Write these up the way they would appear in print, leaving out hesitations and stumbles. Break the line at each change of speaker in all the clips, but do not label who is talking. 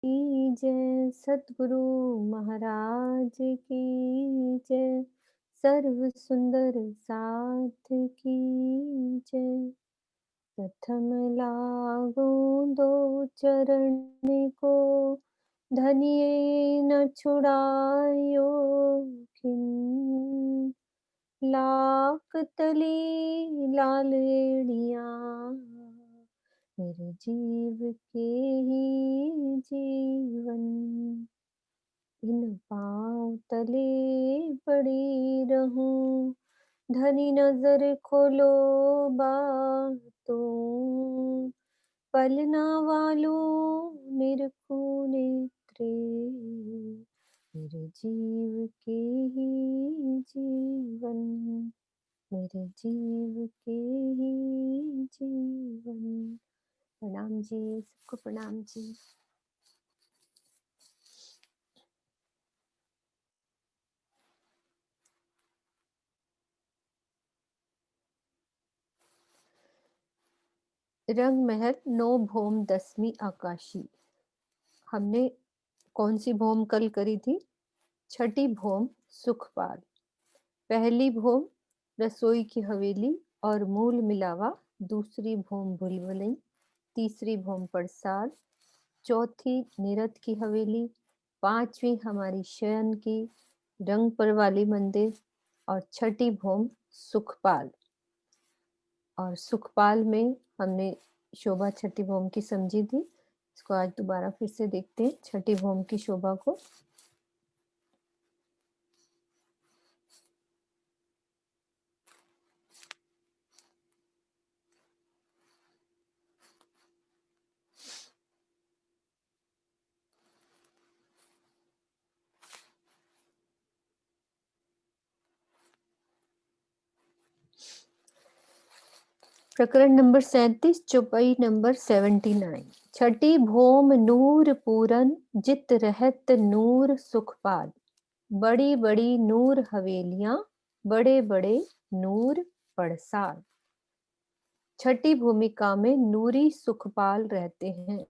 जय, सद्गुरु महाराज की जय, सर्व सुंदर साथ की जय। प्रथम लागू दो चरण को, धनिये न छुड़ायो खिन। लाख तली लाल एड़िया, मेरे जीव के ही जीवन। इन पाँव तले पड़ी रहूं, धनी नजर खोलो बातों। पलना वालों निरखो नेत्रे, मेरे जीव के ही जीवन, मेरे जीव के ही जीवन। प्रणाम जी, सबको प्रणाम जी। रंग महल नो भौम दसवीं आकाशी। हमने कौन सी भौम कल करी थी? छठी भौम सुखपाल। पहली भौम रसोई की हवेली और मूल मिलावा, दूसरी भौम भुलवलई, तीसरी भौम पड़साल, चौथी निरत की हवेली, पांचवी हमारी शयन की रंगपर वाली मंदिर, और छठी भौम सुखपाल। और सुखपाल में हमने शोभा छठी भौम की समझी थी। इसको आज दोबारा फिर से देखते हैं छठी भौम की शोभा को। प्रकरण नंबर 37, चौपाई नंबर 79। छठी भौम नूर पूरन, जित रहत नूर सुखपाल। बड़ी बड़ी नूर हवेलियां, बड़े बड़े नूर पड़साल। छठी भूमिका में नूरी सुखपाल रहते हैं।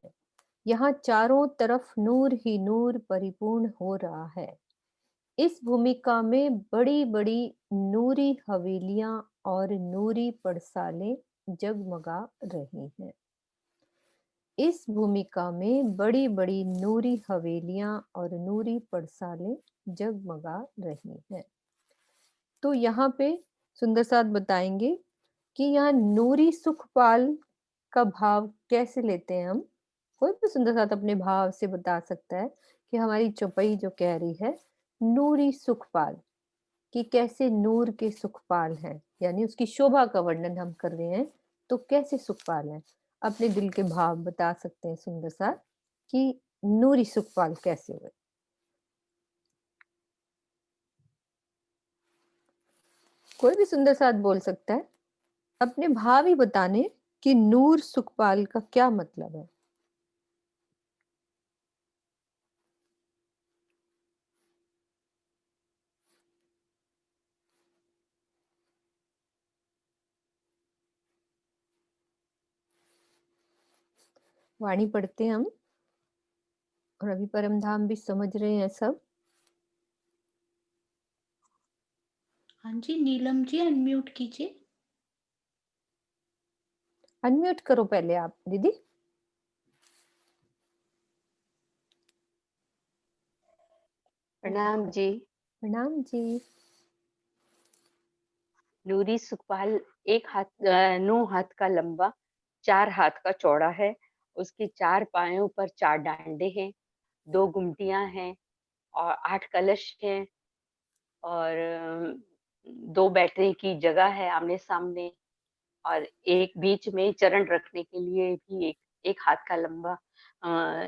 यहाँ चारों तरफ नूर ही नूर परिपूर्ण हो रहा है। इस भूमिका में बड़ी बड़ी नूरी हवेलियां और नूरी पड़सालें जगमगा रही हैं। इस भूमिका में बड़ी बड़ी नूरी हवेलियां और नूरी पड़सालें जगमगा रही हैं। तो यहाँ पे सुंदर साथ बताएंगे कि यहाँ नूरी सुखपाल का भाव कैसे लेते हैं हम। कोई भी सुंदर साथ अपने भाव से बता सकता है कि हमारी चौपाई जो कह रही है नूरी सुखपाल, कि कैसे नूर के सुखपाल हैं, यानी उसकी शोभा का वर्णन हम कर रहे हैं। तो कैसे सुखपाल हैं, अपने दिल के भाव बता सकते हैं सुंदर साथ कि नूरी सुखपाल कैसे हुए। कोई भी सुंदर साथ बोल सकता है, अपने भाव ही बताने कि नूर सुखपाल का क्या मतलब है। वाणी पढ़ते हैं हम, और अभी परम धाम भी समझ रहे हैं सब।
हाँ जी, नीलम जी अनम्यूट कीजिए।
अनम्यूट करो पहले आप दीदी।
प्रणाम जी।
प्रणाम जी।
नूरी सुखपाल एक हाथ 9 हाथ का लंबा, 4 हाथ का चौड़ा है। उसके 4 पायों पर 4 डांडे हैं, 2 गुमटियां हैं और 8 कलश हैं, और 2 बैठने की जगह है आमने सामने, और एक बीच में चरण रखने के लिए भी एक हाथ का लंबा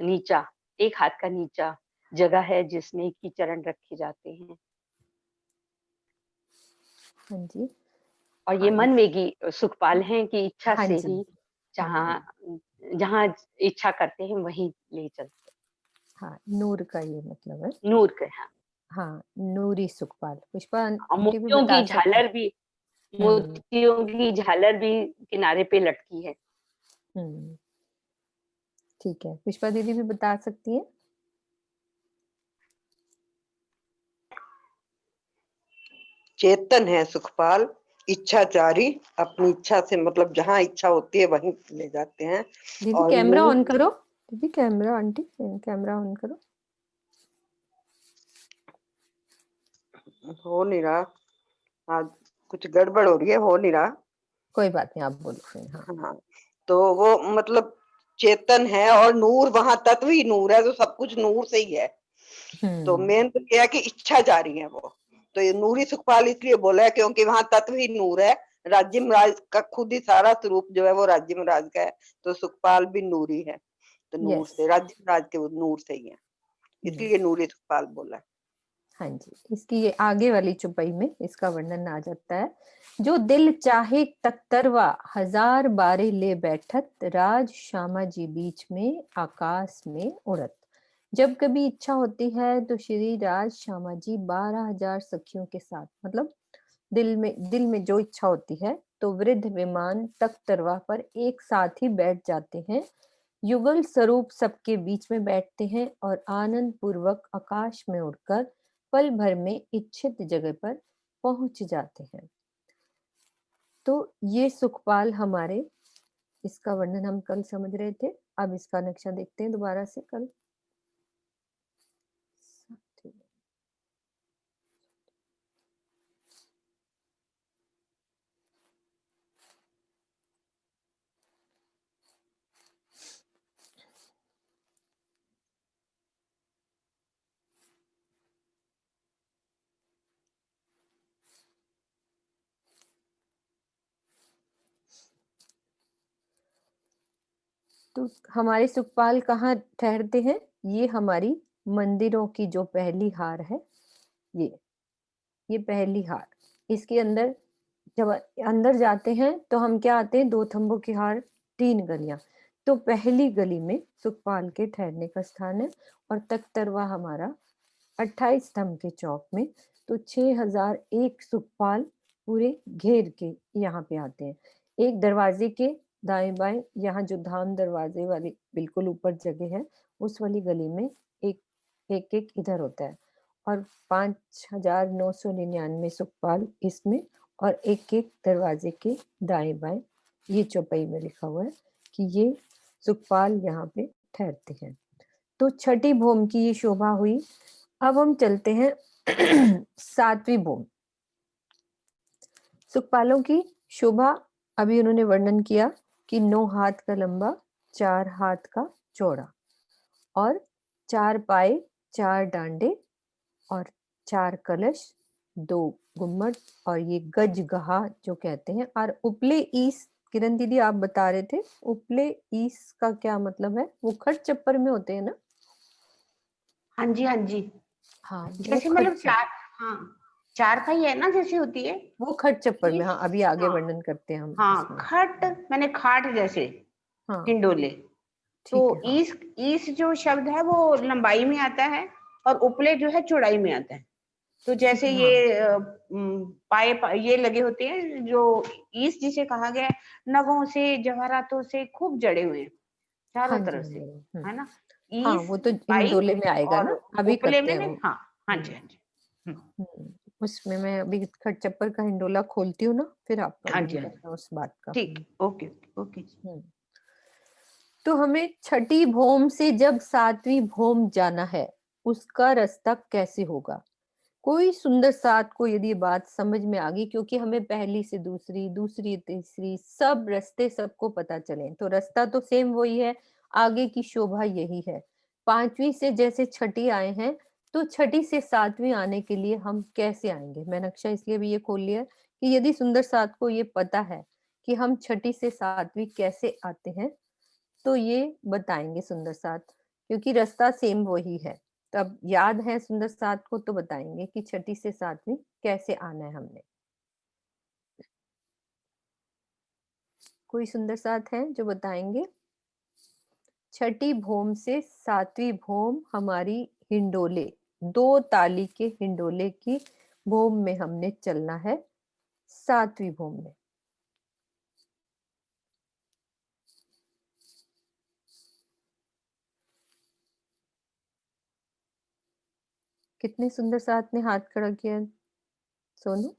नीचा, एक हाथ का नीचा जगह है जिसमें कि चरण रखे जाते हैं।
हाँ जी।
और ये मन वेगी सुखपाल हैं कि इच्छा
हाँ
से
जी।
ही जहाँ इच्छा करते हैं वहीं ले चलते
हाँ, नूर का ये मतलब है।
हैं। नूर के हाँ।
हाँ, नूरी सुखपाल। पुष्पा
और
आंटी भी बता सकते हैं।
मोतियों की झालर भी किनारे पे लटकी है।
ठीक है, पुष्पा दीदी भी बता सकती है।
चेतन है सुखपाल, इच्छाचारी, अपनी इच्छा से मतलब जहाँ इच्छा होती है वहीं ले जाते हैं।
दीदी
और
कैमरा
नूर
ऑन करो, दीदी कैमरा, आंटी कैमरा ऑन करो।
हो नहीं रहा, आज कुछ गड़बड़ हो रही है, हो नहीं रहा।
कोई बात नहीं, आप बोलो फिर। हाँ
हाँ, तो वो मतलब चेतन है और नूर, वहां तत्व ही नूर है, तो सब कुछ नूर से ही है। तो मेन तो ये है कि इच्छा जारी है वो, तो ये नूरी सुखपाल इसलिए बोला है क्योंकि वहां तत्व ही नूर है। राज्य राज का खुद ही सारा स्वरूप जो है वो राज्य राज का है, तो सुखपाल भी नूरी है। तो नूर
यस,
से राज्य राज के वो नूर से ही है, इसलिए नूरी सुखपाल बोला है।
हाँ जी, इसकी ये आगे वाली चौपाई में इसका वर्णन आ जाता है। जो दिल चाहे तख्तरवा, हजार बारे ले बैठत, राज श्यामा जी बीच में आकाश में उड़त। जब कभी इच्छा होती है तो श्री राज श्यामा जी 12,000 सखियों के साथ, मतलब दिल में जो इच्छा होती है तो वृद्ध विमान तख्तरवा पर एक साथ ही बैठ जाते हैं, युगल स्वरूप सबके बीच में बैठते हैं और आनंद पूर्वक आकाश में उड़कर पल भर में इच्छित जगह पर पहुंच जाते हैं। तो ये सुखपाल हमारे, इसका वर्णन हम कल समझ रहे थे। अब इसका नक्शा देखते हैं दोबारा से कल। तो हमारे सुखपाल कहाँ ठहरते हैं? ये हमारी मंदिरों की जो पहली हार है, ये पहली हार, इसके अंदर जब अंदर जाते हैं तो हम क्या आते हैं, 2 थंबों की हार, 3 गलियां। तो पहली गली में सुखपाल के ठहरने का स्थान है और तख्तरवा हमारा 28 स्तंभ के चौक में। तो 6001 सुखपाल पूरे घेर के यहाँ पे आते हैं। एक दरवाजे के दाएं बाएं, यहाँ जो धाम दरवाजे वाली बिल्कुल ऊपर जगह है, उस वाली गली में एक एक एक इधर होता है और 5,999 सुखपाल इसमें, और एक एक दरवाजे के दाएं बाएं, ये चौपाई में लिखा हुआ है कि ये सुखपाल यहाँ पे ठहरते हैं। तो छठी भूम की ये शोभा हुई। अब हम चलते हैं 7वीं भूम। सुखपालों की शोभा अभी उन्होंने वर्णन किया कि 9 हाथ का लंबा, 4 हाथ का चौड़ा और 4 पाए, 4 डांडे और 4 कलश, 2 गुम्मट और ये गज गहा जो कहते हैं। और उपले ईस, किरण दीदी आप बता रहे थे, उपले ईस का क्या मतलब है? वो खट चप्पर में होते हैं ना?
हाँ जी, हाँ जी।
हाँ, वो
जैसे
खट
मतलब चार, हाँ, चारपाई है ना जैसे होती है,
वो खट चप्पर में।
ईस,
हाँ, अभी आगे
हाँ,
वर्णन करते हैं हम
हाँ,
इसमें।
खट मैंने खाट जैसे,
हाँ,
हिंडोले। तो
ठीक है। हाँ
ईस ईस जो शब्द है वो लंबाई में आता है और उपले जो है चौड़ाई में आता है। तो
ठीक
जैसे
है। हाँ
ये ये लगे होते हैं जो ईस जिसे कहा गया है, नगों से जवाहरातों से खूब जड़े हुए हैं
हाँ
चारों
जी,
तरफ
हाँ
से,
जी।
है ना।
हाँ,
ईस
वो तो
पाई
हिंडोले में आएगा
और
ना, अभी
उपले
करते
में
हैं
ने,
वो।
हाँ, हाँ जी,
हम्म,
हाँ जी। हम्म,
उसमें मैं अभी खट चप्पर का हिंडोला खोलती हूँ ना, फिर आप
हाँ
वर्णन
जी, हाँ जी,
करना उस बात का।
ठीक, ओके ओके जी।
हम्म। तो हमें छठी भोम से जब 7वीं भोम जाना है, उसका रास्ता कैसे होगा? कोई सुंदर साथ को यदि बात समझ में आ गई, क्योंकि हमें पहली से दूसरी, दूसरी तीसरी सब रास्ते सबको पता चले, तो रास्ता तो सेम वही है, आगे की शोभा यही है। 5वीं से जैसे छठी आए हैं, तो छठी से 7वीं आने के लिए हम कैसे आएंगे? मैं नक्शा इसलिए भी ये खोल लिया है कि यदि सुंदर साथ को ये पता है कि हम छठी से 7वीं कैसे आते हैं, तो ये बताएंगे सुंदर साथ, क्योंकि रास्ता सेम वही है। तो अब याद है सुंदर साथ को, तो बताएंगे कि छठी से 7वीं कैसे आना है हमने। कोई सुंदर साथ है जो बताएंगे? छठी भोम से 7वीं भोम हमारी हिंडोले, 2 ताली के हिंडोले की भोम में हमने चलना है, 7वीं भोम में। कितने सुंदर साथ ने हाथ खड़ा किया? सोनू?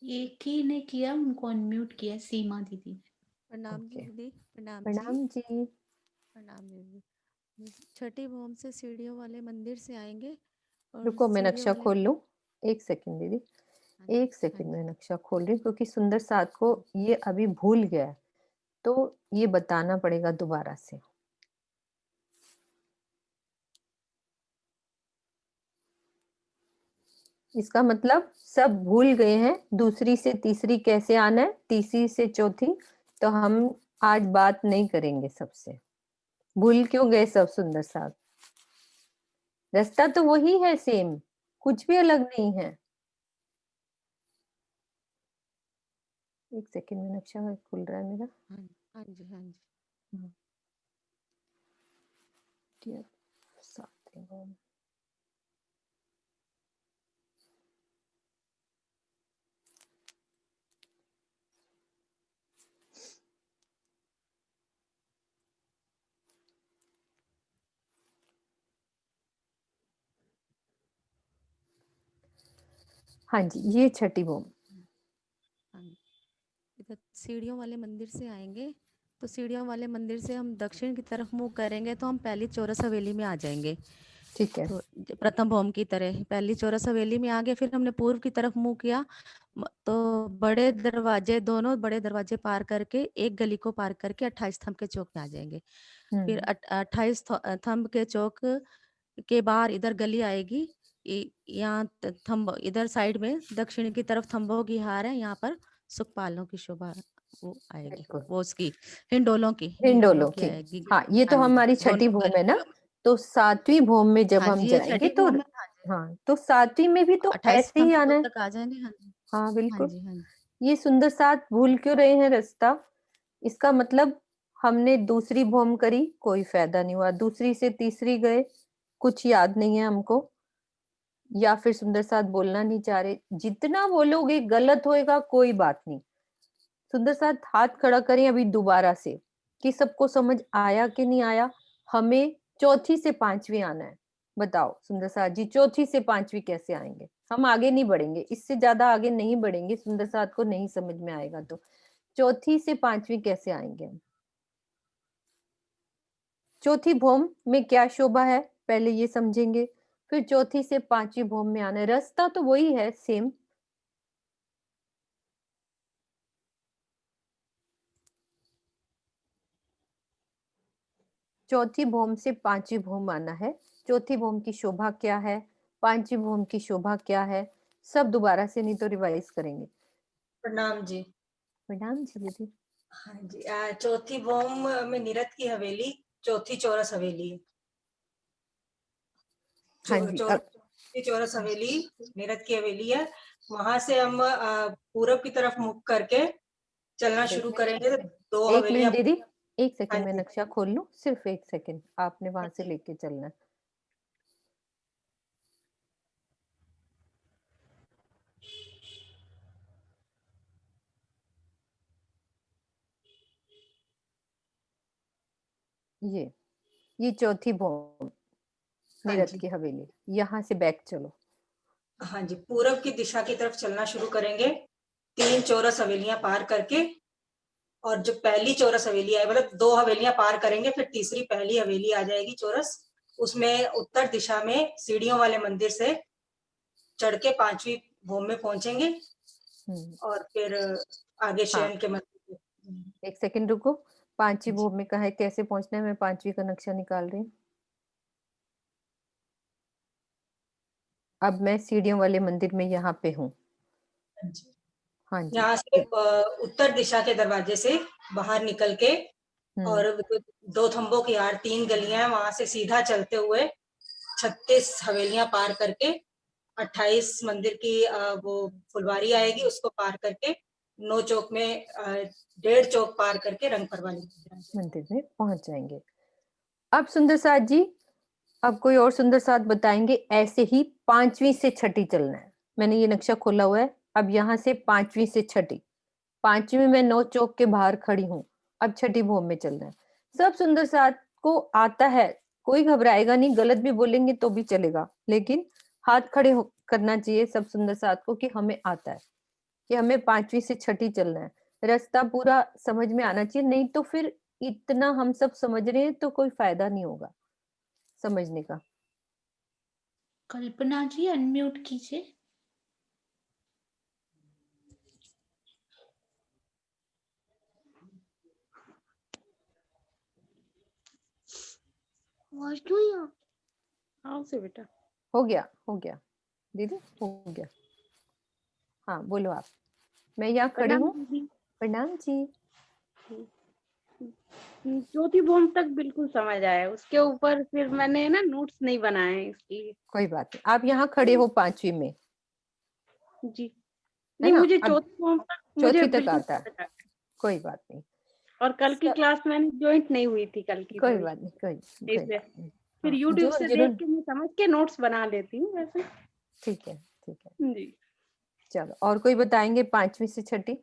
एक ही ने किया, उनको अनम्यूट किया, सीमा दीदी ने।
प्रणाम जी
ओके,
दीदी, प्रणाम जी,
प्रणाम जी।
प्रणाम दीदी। छठी भौम से सीढ़ियों वाले मंदिर से आएंगे और
रुको मैं
सीढ़ियों
नक्शा
वाले
खोल लूं, एक सेकंड दीदी,
हाँ जी,
एक
हाँ
सेकंड
जी,
में नक्शा खोल रही हूँ क्योंकि सुंदर साथ को ये अभी भूल गया है, तो ये बताना पड़ेगा दोबारा से। इसका मतलब सब भूल गए हैं दूसरी से तीसरी कैसे आना है, तीसरी से चौथी, तो हम आज बात नहीं करेंगे सबसे। भूल क्यों गए सब सुंदर साथ? रास्ता तो वही है सेम, कुछ भी अलग नहीं है। एक सेकंड में नक्शा खुल रहा है मेरा।
हाँ हाँ जी, हाँ जी।
साथ में हाँ जी, ये छठी भूम।
हाँ जी। इधर सीढ़ियों वाले मंदिर से आएंगे तो सीढ़ियों वाले मंदिर से हम दक्षिण की तरफ मुंह करेंगे तो हम पहली चौरस हवेली में आ जाएंगे।
ठीक है,
तो प्रथम भौम की तरह पहली चौरस हवेली में आ गए, फिर हमने पूर्व की तरफ मुंह किया तो बड़े दरवाजे, दोनों बड़े दरवाजे पार करके एक गली को पार करके 28 थंब के चौक में आ जाएंगे। फिर 28 थंब के चौक के बाहर इधर गली आएगी, यहाँ थंब इधर साइड में दक्षिण की तरफ थंबों की हार है, यहाँ पर सुखपालों की शोभा वो आएगी,
बिल्कुल।
वो उसकी हिंडोलों की
हिंडोलों
की
की,
आएगी।
हाँ ये तो
हाँ जी,
हमारी छठी
दोनों
भूम है ना,
गलियों में।
तो सातवीं भूम में जब
हाँ
हम
जी, ये
जाएंगे
छठी
तो
भूम है। हाँ जी,
हाँ, तो सातवीं में भी तो
28
ऐसे ही
थंब के
आना
चौक
है।
तक आ जाएंगे। हाँ जी,
हाँ
हाँ
बिल्कुल।
जी, हाँ जी।
ये सुंदर साथ भूल क्यों रहे हैं रास्ता? इसका मतलब हमने दूसरी भूम करी, कोई फायदा नहीं हुआ, दूसरी से तीसरी गए, कुछ याद नहीं है हमको, या फिर सुंदर साथ बोलना नहीं चाह रहे। जितना बोलोगे गलत होएगा, कोई बात नहीं। सुंदर साथ हाथ खड़ा करें अभी दोबारा से कि सबको समझ आया कि नहीं आया। हमें चौथी से पांचवी आना है। बताओ सुंदर साथ जी, चौथी से पांचवी कैसे आएंगे? हम आगे नहीं बढ़ेंगे, इससे ज्यादा आगे नहीं बढ़ेंगे, सुंदर साथ को नहीं समझ में आएगा तो। चौथी से पांचवी कैसे आएंगे हम? चौथी भौम में क्या शोभा है पहले ये समझेंगे, फिर चौथी से पांचवी भौम में आना है। रास्ता तो वही है सेम। चौथी भौम से पांचवी भौम आना है। चौथी भौम की शोभा क्या है, पांचवी भौम की शोभा क्या है, सब दोबारा से नहीं तो रिवाइज करेंगे।
प्रणाम जी।
प्रणाम जी दीदी।
हाँ जी, चौथी भौम में नीरद की हवेली, चौथी चौरस हवेली है।
हाँ जी,
चौथी चौरस हवेली नीरद की हवेली है। वहां से हम पूरब की तरफ मुख करके चलना शुरू करेंगे तो दो
एक मिनट
हवेलियां।
दीदी, एक
हाँ
सेकंड में
जी,
नक्शा खोल लूं, सिर्फ एक सेकंड, आपने वहां
हाँ
से
जी।
लेके चलना है। ये चौथी भौम
हाँ
नीरद
जी,
की हवेली, यहाँ से बैक चलो।
हाँ जी, पूरब की दिशा की तरफ चलना शुरू करेंगे, 3 चौरस हवेलियां पार करके। और जो पहली चौरस हवेली है, मतलब 2 हवेलियां पार करेंगे, फिर तीसरी पहली हवेली आ जाएगी चौरस। उसमें उत्तर दिशा में सीढ़ियों वाले मंदिर से चढ़ के 5वीं भूमि में पहुंचेंगे और फिर आगे
हाँ,
शयन के मंदिर।
एक सेकंड रुको, पांचवी
जी,
भूमि कहाँ है, कैसे पहुंचना है? मैं पांचवी का नक्शा निकाल रही हूँ। अब मैं सीढ़ियों वाले मंदिर में यहाँ पे हूँ।
हाँ जी।
हाँ जी,
यहाँ से उत्तर दिशा के दरवाजे से बाहर निकल के और 2 थंबों की आड़ 3 गलियां हैं, वहां से सीधा चलते हुए 36 हवेलियां पार करके 28 मंदिर की वो फुलवारी आएगी, उसको पार करके 9 चौक में 1.5 चौक पार करके रंग परवाली
मंदिर में पहुंच जाएंगे। अब सुंदर साथ जी, अब कोई और सुंदर साथ बताएंगे। ऐसे ही पांचवी से छठी चलना है। मैंने ये नक्शा खोला हुआ है, अब यहाँ से पांचवी से छठी। पांचवी में 9 चौक के बाहर खड़ी हूँ, अब छठी भूम में चलना है। सब सुंदर साथ को आता है, कोई घबराएगा नहीं, गलत भी बोलेंगे तो भी चलेगा, लेकिन हाथ खड़े करना चाहिए सब सुंदर साथ को कि हमें आता है। कि हमें 5वीं से 6ठी चलना है। रास्ता पूरा समझ में आना चाहिए, नहीं तो फिर इतना हम सब समझ रहे हैं तो कोई फायदा नहीं होगा समझने का।
कल्पना जी अनम्यूट कीजिए।
हाँ से बेटा।
हो गया दीदी, हो गया। हाँ बोलो आप। मैं यहाँ खड़ी
प्रणाम
हूँ।
दीदी।
प्रणाम जी।
चौथी बॉम्ब तक बिल्कुल समझ आया, उसके ऊपर फिर मैंने ना नोट्स नहीं बनाए हैं इसलिए।
कोई बात नहीं, आप यहाँ खड़े हो 5वीं में,
जी
है
नहीं,
ना?
मुझे
अब
चौथी बॉम्ब तक मुझे
चौथी तक
बिल्कुल
आता है,
समझ आया।
कोई बात नहीं।
और कल की
सब
क्लास मैंने ज्वाइंट नहीं हुई थी, कल की
कोई
थोड़ी
बात नहीं, कोई
इसलिए
बात नहीं।
फिर
हाँ,
यूट्यूब
जो
से
जरूर,
देख के मैं समझ के नोट्स बना लेती हूँ वैसे।
ठीक है ठीक है।
जी
चलो, और कोई बताएंगे 5वीं से 6ठी?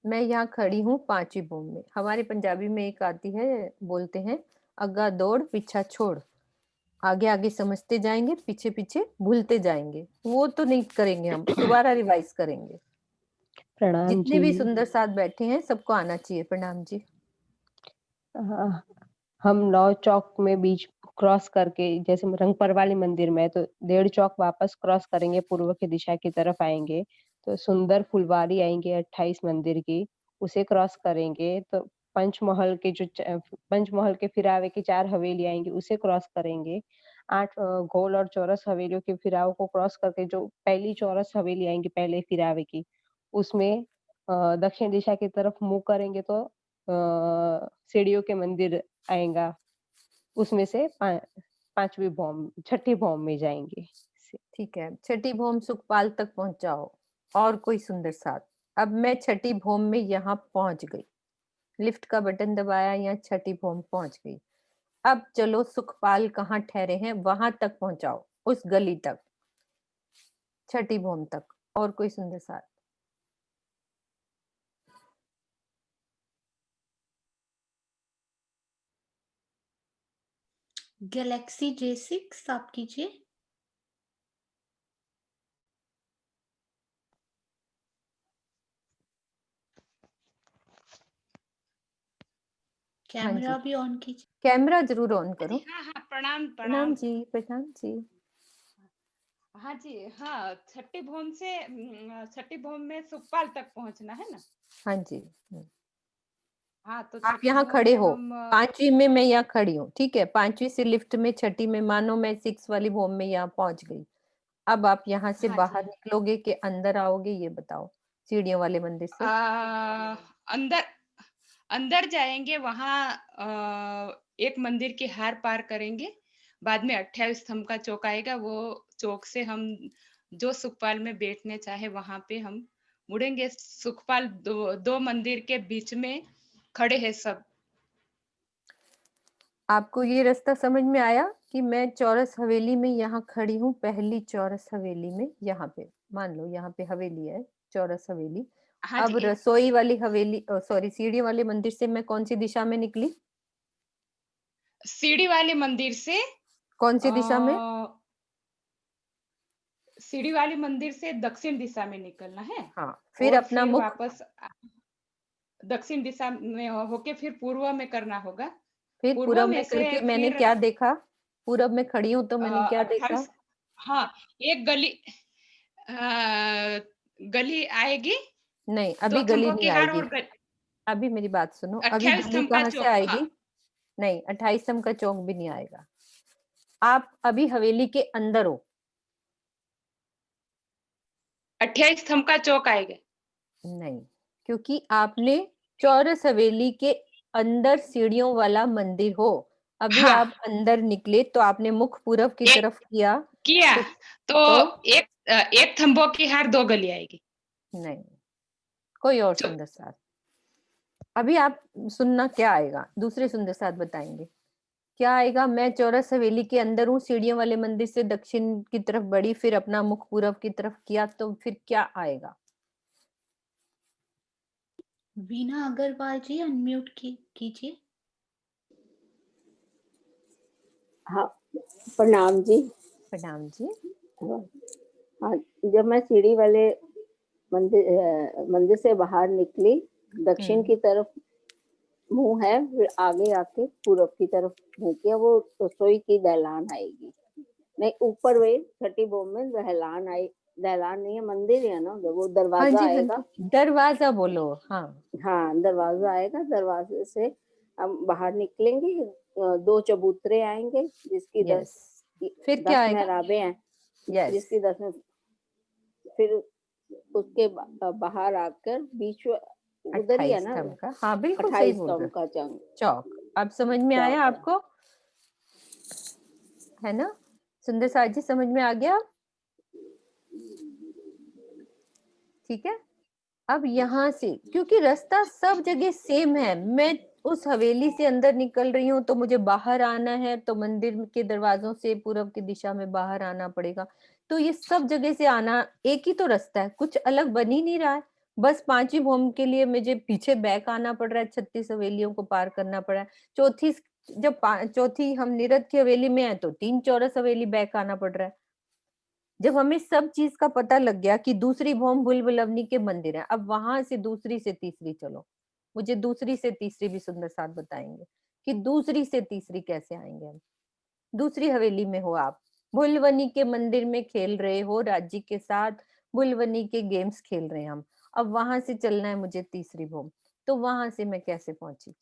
मैं यहाँ खड़ी हूँ 5वीं बूम में। हमारे पंजाबी में एक आती है, बोलते हैं अग्गा दौड़ पीछा छोड़। आगे आगे समझते जाएंगे, पीछे पीछे भूलते जाएंगे। वो तो नहीं करेंगे, हम दोबारा रिवाइज करेंगे।
प्रणाम
जितने
जी।
भी सुंदर साथ बैठे हैं सबको आना चाहिए। प्रणाम जी।
हाँ, हम 9 चौक में बीच क्रॉस करके, जैसे रंगपर वाली मंदिर में, तो 1.5 चौक वापस क्रॉस करेंगे, पूर्व की दिशा की तरफ आएंगे तो सुंदर फुलवारी आएंगे 28 मंदिर की, उसे क्रॉस करेंगे तो पंचमहल के पंचमहल के फिरावे की 4 हवेली आएंगी, उसे क्रॉस करेंगे। 8 गोल और चौरस हवेलियों के फिराव को क्रॉस करके जो पहली चौरस हवेली आएंगी पहले फिरावे की, उसमें दक्षिण दिशा की तरफ मुंह करेंगे तो सीढ़ियों के मंदिर आएगा, उसमें से 5वीं बॉम्ब 6ठी बॉम्ब में जाएंगे।
ठीक है, 6ठी भौम सुखपाल तक पहुंचाओ। और कोई सुंदर साथ। अब मैं 6ठी भौम में यहाँ पहुंच गई, लिफ्ट का बटन दबाया, यहाँ 6ठी भौम पहुंच गई। अब चलो सुखपाल कहाँ ठहरे हैं वहां तक पहुंचाओ, उस गली तक, 6ठी भौम तक। और कोई सुंदर साथ?
गैलेक्सी J6 आप कीजिए।
हाँ जी,
कैमरा भी ऑन कीजिए।
कैमरा जरूर ऑन करो।
हाँ हाँ, प्रणाम
प्रणाम
प्रणाम।
जी, प्रणाम जी।
हाँ जी, हाँ, छठी भौम से छठी भौम में सुखपाल तक पहुंचना है ना?
हाँ जी।
हाँ, तो
आप
छठी
यहाँ
भौम
खड़े
में
हो,
हम
5वीं में मैं यहाँ खड़ी हूँ, ठीक है? 5वीं से लिफ्ट में 6ठी में, मानो मैं 6 वाली भौम में यहाँ पहुंच गई। अब आप यहाँ से
हाँ
बाहर
जी,
निकलोगे कि अंदर आओगे, ये बताओ, सीढ़ियों वाले मंदिर से।
अंदर अंदर जाएंगे, वहां एक मंदिर की हार पार करेंगे, बाद में 28 स्तंभ का चौक आएगा, वो चौक से हम जो सुखपाल में बैठने चाहे वहां पे हम मुड़ेंगे। सुखपाल दो मंदिर के बीच में खड़े हैं सब।
आपको ये रास्ता समझ में आया कि मैं चौरस हवेली में यहाँ खड़ी हूँ, पहली चौरस हवेली में। यहाँ पे मान लो, यहाँ पे हवेली है, चौरस हवेली।
हाँ
अब
जी,
रसोई वाली हवेली, सॉरी, सीढ़ी वाले मंदिर से मैं कौन सी दिशा में निकली?
सीढ़ी वाले मंदिर से
कौन सी दिशा में?
सीढ़ी वाली मंदिर से दक्षिण दिशा में निकलना है,
हाँ, फिर
और
अपना
फिर
मुख,
वापस दक्षिण दिशा में होके फिर पूर्व में करना होगा।
फिर
पूर्व
पूरब
में
में
से
करके मैंने
फिर
क्या देखा? पूरब में खड़ी हूँ तो मैंने क्या देखा?
28, हाँ, एक गली गली आएगी,
नहीं,
दो
अभी गली
थंभों
नहीं
की हार
आएगी।
और
अभी मेरी बात सुनो, अभी
28
गली
स्तंभ का
कहाँ से
चौक। हाँ,
आएगी? नहीं, 28 स्तंभ का चौक भी नहीं आएगा। आप अभी हवेली के अंदर हो।
28 स्तंभ का चौक आएगा।
नहीं, क्योंकि आपने चौरस हवेली के अंदर सीढ़ियों वाला मंदिर हो। अभी
हाँ,
आप अंदर निकले तो आपने मुख पूरब की
एक
तरफ किया
किया
तो,
तो एक थंभों की हार 2 गली आएगी।
नहीं, कोई और
चौ-
सुंदर साथ। अभी आप सुनना, क्या आएगा? दूसरे सुंदर साथ बताएंगे क्या आएगा। मैं चौरस हवेली के अंदर हूँ, सीढ़ियों वाले मंदिर से दक्षिण की तरफ बढ़ी, फिर अपना मुख पूरब की तरफ किया, तो फिर क्या आएगा?
वीना अग्रवाल जी अनम्यूट कीजिए।
हाँ, प्रणाम जी।
प्रणाम जी।
हाँ, जब मैं सीढ़ी वाले मंदिर से बाहर निकली, दक्षिण की तरफ मुंह है, फिर आगे आके पूरब की तरफ मुंह किया, वो रसोई की दहलान आएगी। नहीं, ऊपर वही छठी भोम में दहलान आई, दहलान नहीं है, मंदिर है ना, वो दरवाजा आएगा।
दरवाजा बोलो। हाँ
हाँ, दरवाजा आएगा, दरवाजे से हम बाहर निकलेंगे, 2 चबूतरे आएंगे, जिसकी 10
फिर क्या आएगा?
मेहराबें हैं, जिसकी 10 में, फिर उसके बाहर आकर बीच उधर ही है ना
का। हाँ बिल्कुल सही बोल रहे
का
चौक। अब समझ में आया आपको, है ना? सुंदर साथ जी, समझ में आ गया? ठीक है। अब यहाँ से, क्योंकि रास्ता सब जगह सेम है, मैं उस हवेली से अंदर निकल रही हूँ तो मुझे बाहर आना है, तो मंदिर के दरवाजों से पूरब की दिशा में बाहर आना पड़ेगा। तो ये सब जगह से आना एक ही तो रास्ता है, कुछ अलग बन ही नहीं रहा है। बस 5वीं भोम के लिए मुझे पीछे बैक आना पड़ रहा है, 36 हवेलियों को पार करना पड़ा है। चौथी हम नीरद की हवेली में है तो 3 चौरस हवेली बैक आना पड़ रहा है। जब हमें सब चीज का पता लग गया कि दूसरी भौम भुलबुलवनी के मंदिर है, अब वहां से दूसरी से तीसरी चलो। मुझे दूसरी से तीसरी भी सुंदर साथ बताएंगे कि दूसरी से तीसरी कैसे आएंगे हम। दूसरी हवेली में हो आप, भुलवनी के मंदिर में खेल रहे हो राज्य के साथ, भुलवनी के गेम्स खेल रहे हैं हम। अब वहां से चलना है मुझे तीसरी भौम, तो वहां से मैं कैसे पहुंची?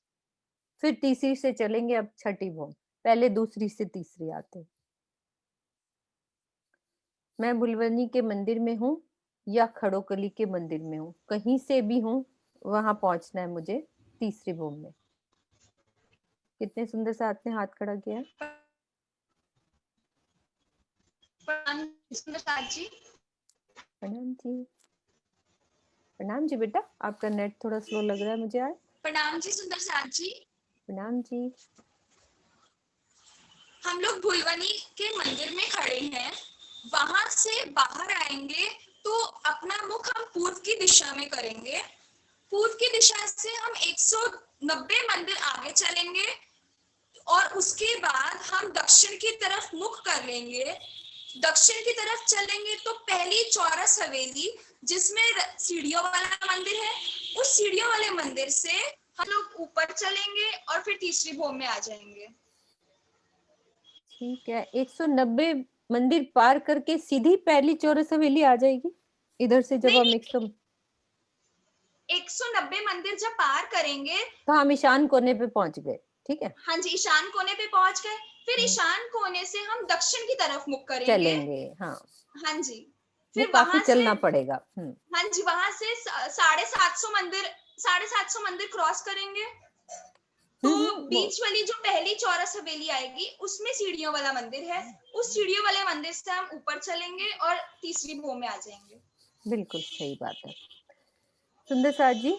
फिर तीसरी से चलेंगे, अब छठी भौम। पहले दूसरी से तीसरी आते। मैं भुलवनी के मंदिर में हूँ या खड़ोकली के मंदिर में हूँ, कहीं से भी हूँ, वहां पहुंचना है मुझे तीसरी भूम में। कितने सुंदर से आपने हाथ खड़ा किया। प्रणाम जी। प्रणाम जी बेटा, आपका नेट थोड़ा स्लो लग रहा है मुझे आज।
प्रणाम जी सुंदर साथ जी।
प्रणाम जी।
हम लोग भुलवनी के मंदिर में खड़े हैं, वहां से बाहर आएंगे तो अपना मुख हम पूर्व की दिशा में करेंगे। पूर्व की दिशा से हम 190 मंदिर आगे चलेंगे और उसके बाद हम दक्षिण की तरफ मुख कर लेंगे। दक्षिण की तरफ चलेंगे तो पहली चौरस हवेली जिसमें सीढ़ियों वाला मंदिर है, उस सीढ़ियों वाले मंदिर से हम लोग ऊपर चलेंगे और फिर तीसरी भोम में आ जाएंगे।
ठीक है, 190 मंदिर पार करके सीधी पहली चौरस हवेली आ जाएगी इधर से। जब हम
190 मंदिर जब पार करेंगे
तो हम ईशान कोने पे पहुंच गए। ठीक है,
हाँ जी, ईशान कोने पे पहुंच गए। फिर ईशान कोने से हम दक्षिण की तरफ मुख करेंगे।
चलेंगे। हाँ
हाँ जी,
फिर काफी चलना पड़ेगा।
हाँ जी, वहां से 750 मंदिर क्रॉस करेंगे तो बीच वाली जो पहली चौरस हवेली आएगी उसमें सीढ़ियों वाला मंदिर है, उस सीढ़ियों वाले मंदिर से हम ऊपर चलेंगे और तीसरी भोम में आ जाएंगे।
बिल्कुल सही बात है सुंदर साथ जी।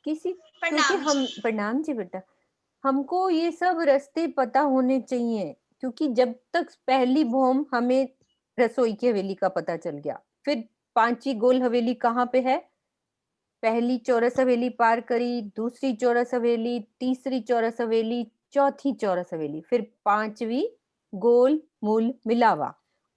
क्योंकि हम, प्रणाम जी बेटा, हमको ये सब रास्ते पता होने चाहिए, क्योंकि जब तक पहली भोम हमें रसोई की हवेली का पता चल गया, फिर 5वीं गोल हवेली कहाँ पे है, पहली चौरस हवेली पार करी, दूसरी चौरस हवेली, तीसरी चौरस हवेली, चौथी चौरस हवेली, फिर 5वीं गोल मूल मिलावा।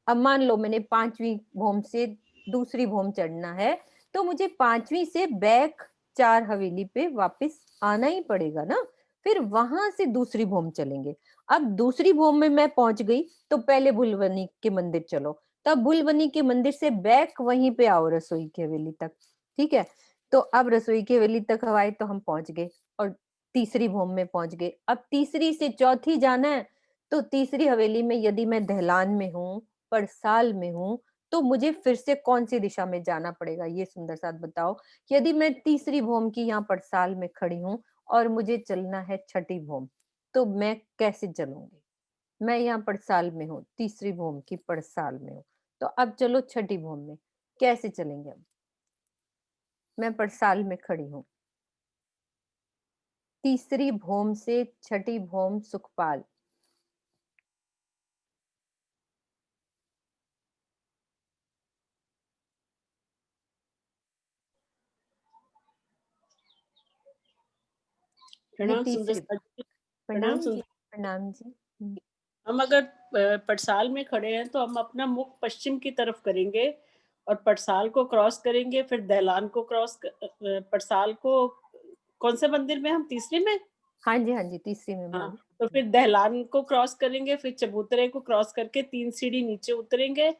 अब मान लो मैंने 5वीं भोम से दूसरी भोम चढ़ना है, तो मुझे 5वीं से बैक 4 हवेली पे वापस आना ही पड़ेगा ना। फिर वहां से दूसरी भोम चलेंगे। अब दूसरी भोम में मैं पहुंच गई तो पहले भुलवनी के मंदिर चलो, तब भुलवनी के मंदिर से बैक वहीं पे आओ रसोई की हवेली तक। ठीक है, तो अब रसोई की हवेली तक हवाए तो हम पहुंच गए और तीसरी भोम में पहुंच गए। अब तीसरी से चौथी जाना है, तो तीसरी हवेली में यदि मैं दहलान में हूँ, पड़साल में हूँ, तो मुझे फिर से कौन सी दिशा में जाना पड़ेगा, ये सुंदर साथ बताओ। यदि मैं तीसरी भोम की यहाँ पड़साल में खड़ी हूँ और मुझे चलना है छठी भोम, तो मैं कैसे चलूंगी? मैं यहाँ पड़साल में हूँ, तीसरी भोम की पड़साल में हूँ, तो अब चलो छठी भोम में कैसे चलेंगे? अब मैं पड़साल में खड़ी हूँ, तीसरी भोम से छठी भोम सुखपाल।
प्रणाम सुंदर साथ जी।
प्रणाम जी। प्रणाम जी।
हम अगर पटसाल में खड़े हैं तो हम अपना मुख पश्चिम की तरफ करेंगे और पटसाल को क्रॉस करेंगे, फिर दहलान को पटसाल को कौन से मंदिर में हम तीसरे में?
हाँ जी, हाँ जी, तीसरी में
हाँ,
बोलिए।
तो फिर दहलान को क्रॉस करेंगे, फिर चबूतरे को क्रॉस करके 3 सीढ़ी नीचे उतरेंगे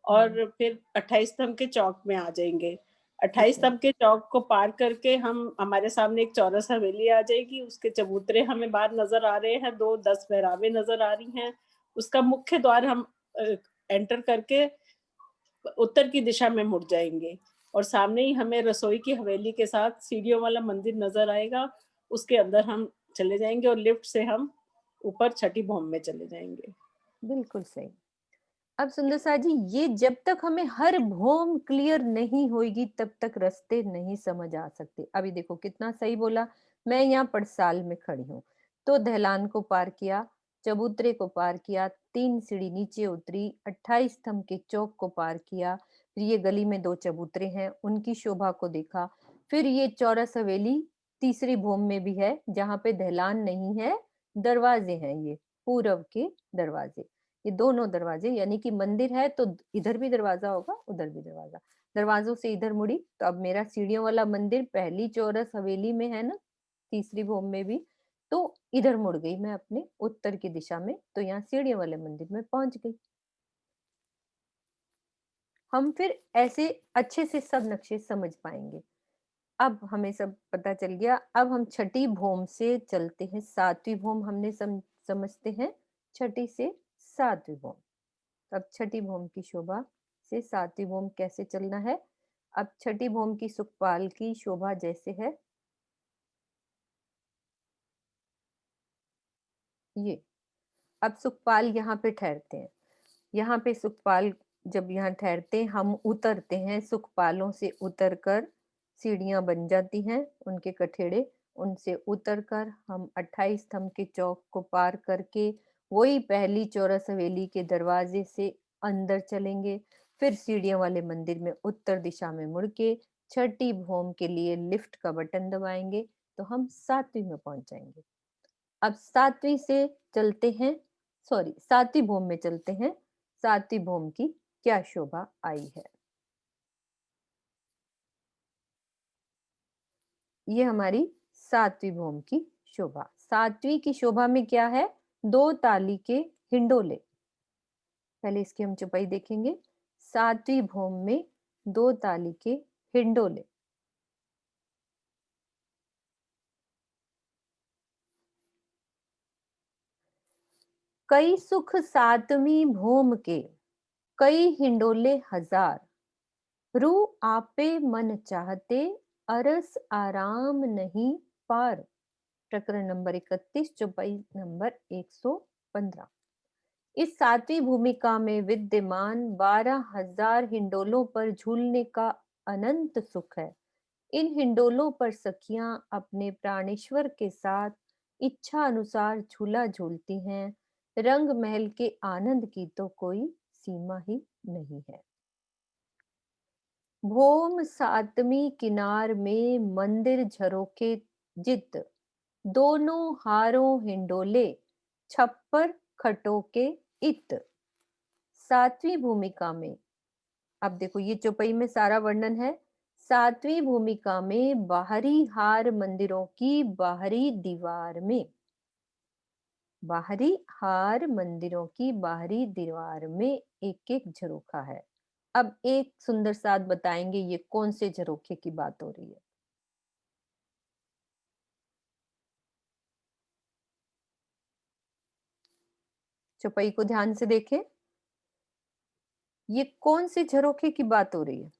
और फिर 28 स्तंभ के चौक में आ जाएँगे। 28
ठीक है।
स्तंभ के चौक को पार करके हमारे सामने एक चौरस हवेली आ जाएगी, उसके चबूतरे हमें बाहर नज़र आ रहे हैं, 2 10 मेहराबें नज़र आ रही हैं। उसका मुख्य द्वार हम एंटर करके उत्तर की दिशा में मुड़ जाएँगे और सामने ही हमें रसोई की हवेली के साथ सीढ़ियों वाला मंदिर नज़र आएगा, उसके अंदर हम चले जाएँगे और लिफ्ट से हम ऊपर छठी भौम में चले जाएँगे।
बिल्कुल सही। अब सुंदर साथ जी, ये जब तक हमें हर भौम क्लियर नहीं होगी तब तक रास्ते नहीं समझ आ सकते। अभी देखो कितना सही बोला। मैं यहाँ पड़साल में खड़ी हूँ, तो दहलान को पार किया, चबूतरे को पार किया, 3 सीढ़ी नीचे उतरी, 28 स्तंभ के चौक को पार किया, फिर ये गली में 2 चबूतरे हैं, उनकी शोभा को देखा, फिर ये चौरस हवेली तीसरी भौम में भी है, जहाँ पे दहलान नहीं है, दरवाजे हैं ये, पूरब के दरवाजे। ये दोनों दरवाजे, यानी कि मंदिर है तो इधर भी दरवाजा होगा, उधर भी दरवाजा। दरवाजों से इधर मुड़ी तो अब मेरा सीढ़ियों वाला मंदिर पहली चौरस हवेली में है ना, तीसरी भौम में भी, तो इधर मुड़ गई मैं अपने उत्तर की दिशा में, तो यहाँ सीढ़ियों वाले मंदिर में पहुंच गई। हम फिर ऐसे अच्छे से सब नक्शे समझ पाएंगे। अब हमें सब पता चल गया। अब हम छठी भौम से चलते हैं सातवीं भौम। हमने समझते हैं छठी से सातवीं भौम। अब छठी भौम की शोभा से सातवीं भौम कैसे चलना है। अब छठी भौम की सुखपाल की शोभा जैसे है ये। अब सुखपाल यहाँ पे ठहरते हैं। यहाँ पे सुखपाल जब यहाँ ठहरते हैं, हम उतरते हैं, सुखपालों से उतरकर सीढ़ियां बन जाती हैं, उनके कठेड़े, उनसे उतरकर हम 28 स्तंभ के चौक को पार करके वही पहली चौरस हवेली के दरवाजे से अंदर चलेंगे, फिर सीढ़ियों वाले मंदिर में उत्तर दिशा में मुड़ के छठी भौम के लिए लिफ्ट का बटन दबाएंगे तो हम सातवीं में पहुंच जाएंगे। अब सातवीं से चलते हैं, सॉरी सातवीं भौम में चलते हैं। सातवीं भौम की क्या शोभा आई है, ये हमारी सातवीं भौम की शोभा। सातवीं की शोभा में क्या है, 2 ताली के हिंडोले। पहले इसकी हम चौपाई देखेंगे। सातवीं भौम में 2 ताली के हिंडोले। कई सुख सातवीं भौम के, कई हिंडोले हजार, रू आपे मन चाहते, अरस आराम नहीं पार। प्रकरण नंबर 31, चौपाई नंबर 115। इस सातवीं भूमिका में विद्यमान 12,000 हिंडोलों पर झूलने का अनंत सुख है। इन हिंडोलों पर सखियां अपने प्राणेश्वर के साथ इच्छा अनुसार झूला झूलती हैं। रंग महल के आनंद की तो कोई सीमा ही नहीं है। भौम सातवीं किनार में मंदिर झरोखे जित, दोनों हारों हिंडोले, छप्पर खटोके इत। सातवीं भूमिका में, अब देखो ये चौपाई में सारा वर्णन है। सातवीं भूमिका में बाहरी हार मंदिरों की बाहरी दीवार में, बाहरी हार मंदिरों की बाहरी दीवार में एक एक झरोखा है। अब एक सुंदर साथ बताएंगे ये कौन से झरोखे की बात हो रही है। चौपाई को ध्यान से देखें, ये कौन से झरोखे की बात हो रही है।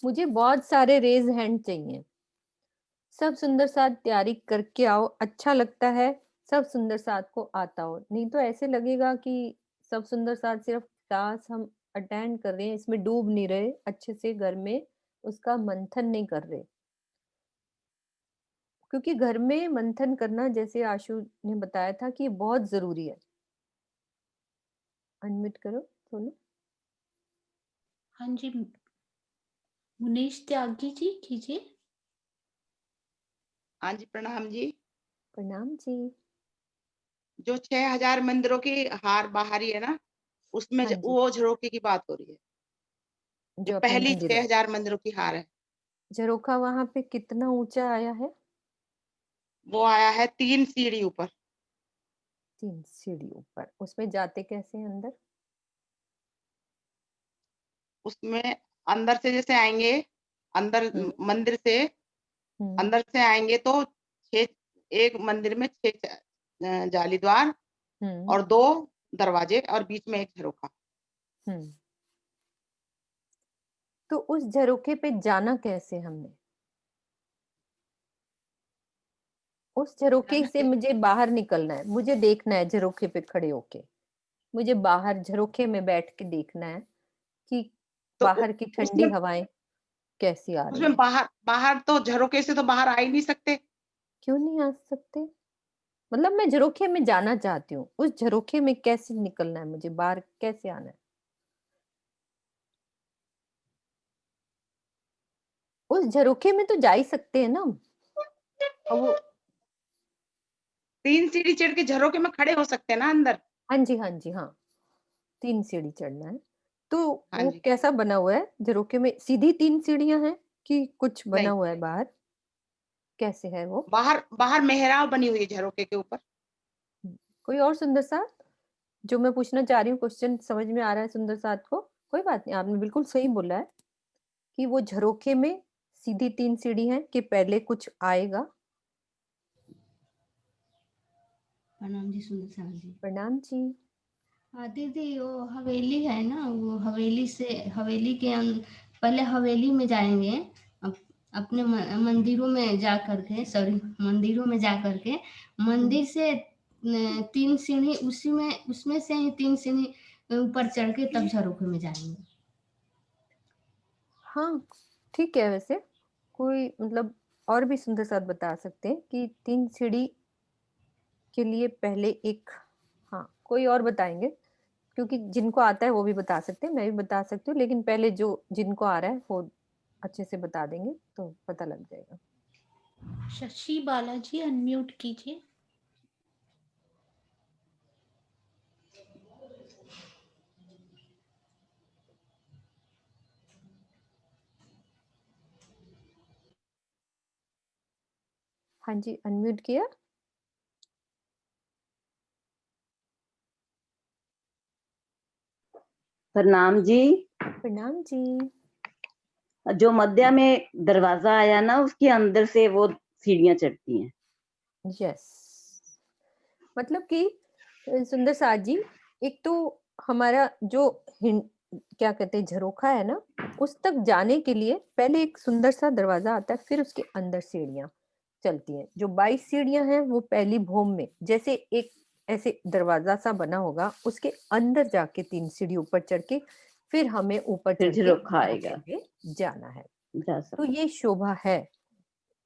मुझे बहुत सारे रेज हैंड चाहिए। सब सुंदर साथ तैयारी करके आओ, अच्छा लगता है सब सुंदर साथ को आता हो, नहीं तो ऐसे लगेगा कि सब सुंदर साथ सिर्फ क्लास हम अटेंड कर रहे हैं, इसमें डूब नहीं रहे, अच्छे से घर में उसका मंथन नहीं कर रहे। क्योंकि घर में मंथन करना, जैसे आशु ने बताया था, कि बहुत जरूरी है। अनम्यूट करो सोनू।
हाँ जी, मुनीश त्यागी जी कीजिए।
हाँ जी, प्रणाम जी।
प्रणाम जी।
जो 6000 मंदिरों की हार बाहरी है ना, उसमें
हाँ जी,
वो झरोखे की बात हो रही है। जो
जो अपने
पहली
मंदिर है।
6000 मंदिरों की हार है,
झरोखा वहां पे कितना ऊंचा आया है?
वो आया है 3 सीढ़ी ऊपर।
3 सीढ़ी ऊपर। उसमें जाते कैसे हैं अंदर?
उसमें अंदर से जैसे आएंगे, अंदर मंदिर से
हम्म
अंदर से आएंगे तो 6, एक मंदिर में 6 जाली द्वार
हम्म
और 2 दरवाजे और बीच में एक झरोखा।
हम्म तो उस झरोखे पे जाना कैसे हमने? उस झरोखे से मुझे बाहर निकलना है, मुझे देखना है झरोखे पे खड़े होके, मुझे बाहर झरोखे में बैठ के देखना है कि
तो
बाहर की ठंडी
उसमें
हवाएं कैसी आ रही
उसमें
हैं।
बाहर बाहर तो झरोखे से तो बाहर आ ही नहीं सकते।
क्यों नहीं आ सकते? मतलब मैं झरोखे में जाना चाहती हूँ, उस झरोखे में कैसे निकलना है, मुझे बाहर कैसे आना है? उस झरोखे में तो जा ही सकते हैं ना हम। और वो
3 सीढ़ी चढ़ के झरोखे में खड़े हो सकते हैं ना अंदर।
हाँ जी, हाँ जी, हाँ। 3 सीढ़ी चढ़ना है। तो
हाँ
वो
जी।
कैसा बना हुआ है झरोखे में? सीधी 3 सीढ़ियां हैं कि कुछ बना
नहीं,
हुआ है बाहर? कैसे है वो?
बाहर बाहर मेहराब बनी हुई है झरोखे के ऊपर।
कोई और सुंदर साथ जो मैं पूछना चाह रही हूँ, क्वेश्चन समझ में आ रहा है सुंदर साथ को? कोई बात नहीं, आपने बिल्कुल सही बोला है कि वो झरोखे में सीधी 3 सीढ़ी हैं कि पहले कुछ आएगा।
प्रणाम जी सुंदर साहब जी।
प्रणाम जी।
हाँ दीदी, वो हवेली है ना, वो हवेली से हवेली के पहले हवेली में जाएंगे। अपने मंदिरों में जा करके, सॉरी, मंदिरों में जा करके मंदिर से 3 सीढ़ी, उसी में उसमें से ही 3 सीढ़ी ऊपर चढ़ के तब झरोखे में जाएंगे।
हाँ ठीक है। वैसे कोई मतलब और भी सुंदर साथ बता सकते हैं कि 3 सीढ़ी के लिए पहले एक, हाँ कोई और बताएंगे क्योंकि जिनको आता है वो भी बता सकते हैं, मैं भी बता सकती हूँ, लेकिन पहले जो जिनको आ रहा है वो अच्छे से बता देंगे तो पता लग जाएगा।
शशि बालाजी अनम्यूट कीजिए।
हाँ जी, अनम्यूट किया।
प्रणाम जी।
प्रणाम जी।
जो मध्य में दरवाजा आया ना, उसके अंदर से वो सीढ़ियां चढ़ती हैं।
यस, मतलब कि सुंदर साथ जी, एक तो हमारा जो क्या कहते हैं झरोखा है ना, उस तक जाने के लिए पहले एक सुंदर सा दरवाजा आता है, फिर उसके अंदर सीढ़ियां चलती हैं। जो 22 सीढ़ियां हैं वो पहली भौम में जैसे एक ऐसे दरवाजा सा बना होगा, उसके अंदर जाके 3 सीढ़ी ऊपर चढ़ के फिर हमें ऊपर
फिर
चढ़ के
झरोखा
झरोखे
आएगा,
पे जाना है।
जा
तो
सकते।
ये शोभा है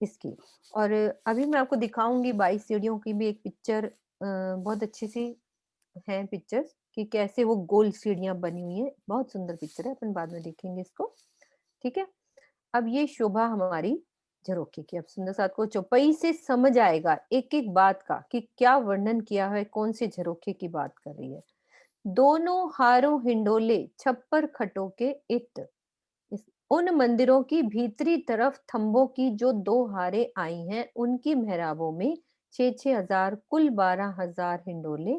इसकी। और अभी मैं आपको दिखाऊंगी 22 सीढ़ियों की भी एक पिक्चर, बहुत अच्छी सी है पिक्चर्स कि कैसे वो गोल सीढ़ियां बनी हुई है। बहुत सुंदर पिक्चर है, अपन बाद में देखेंगे इसको। ठीक है, अब ये शोभा हमारी झरोखे की। अब सुंदर साथ को चौपाई से समझ आएगा एक एक बात का कि क्या वर्णन किया है, कौन से झरोखे की बात कर रही है। दोनों हारों हिंडोले छप्पर खटों के इत, उन मंदिरों की भीतरी तरफ थंबों की जो 2 हारें आई हैं, उनकी मेहराबों में 6,6,000 कुल 12,000 हिंडोले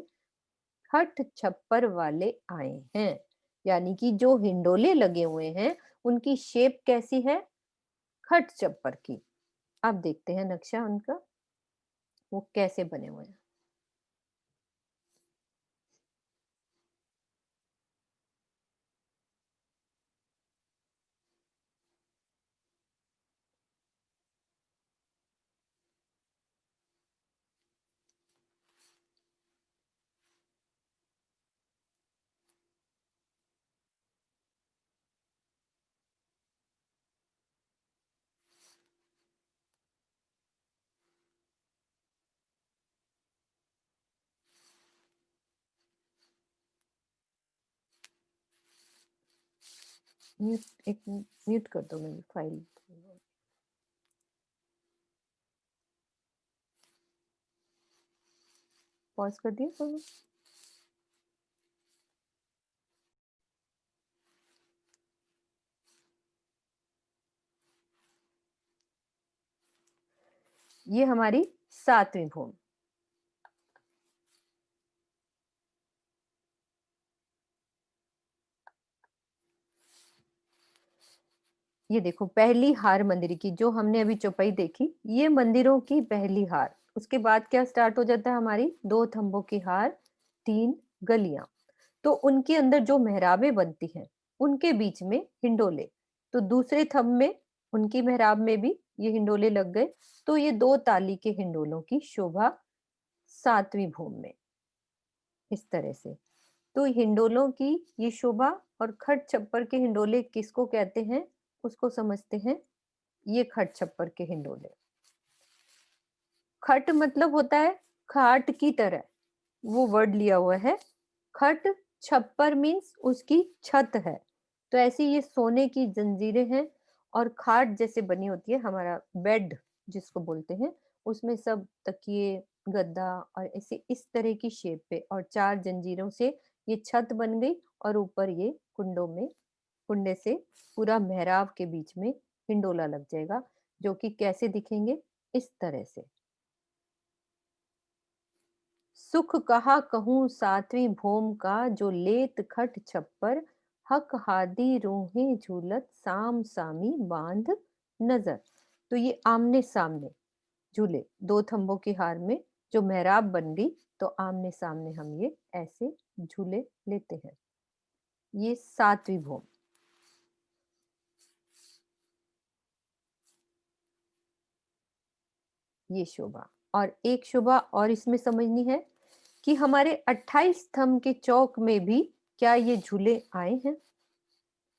खट छप्पर वाले आए हैं। यानी कि जो हिंडोले लगे हुए हैं उनकी शेप कैसी है? खट छप्पर की। अब देखते हैं नक्शा उनका, वो कैसे बने हुए हैं। एक म्यूट कर दो मेरी फाइल। पॉज कर दिया तो ये हमारी 7वीं भूमि। ये देखो पहली हार मंदिर की, जो हमने अभी चौपाई देखी, ये मंदिरों की पहली हार। उसके बाद क्या स्टार्ट हो जाता है हमारी 2 थंबों की हार, 3 गलियां। तो उनके अंदर जो मेहराबें बनती हैं उनके बीच में हिंडोले। तो दूसरे थंब में उनकी मेहराब में भी ये हिंडोले लग गए। तो ये 2 ताली के हिंडोलों की शोभा 7वीं भूमि में इस तरह से। तो हिंडोलों की ये शोभा और खट छप्पर के हिंडोले किसको कहते हैं उसको समझते हैं। ये खट छप्पर के हिंडोले। खट मतलब होता है खाट की तरह, वो वर्ड लिया हुआ है। खट छप्पर मीन्स उसकी छत है। तो ऐसी ये सोने की जंजीरें हैं और खाट जैसे बनी होती है, हमारा बेड जिसको बोलते हैं, उसमें सब तकिए गद्दा और ऐसे इस तरह की शेप पे, और 4 जंजीरों से ये छत बन गई और ऊपर ये कुंडे से पूरा मेहराब के बीच में हिंडोला लग जाएगा, जो कि कैसे दिखेंगे इस तरह से। सुख कहा कहूँ 7वीं भूमि का, जो लेत खट छप्पर, हक हादी रूहें झूलत, साम सामी बांध नजर। तो ये आमने सामने झूले 2 थंबों की हार में जो मेहराब बन गई, तो आमने सामने हम ये ऐसे झूले लेते हैं। ये 7वीं भूमि। ये शोभा। और एक शोभा और इसमें समझनी है कि हमारे 28 स्तंभ के चौक में भी क्या ये झूले आए हैं,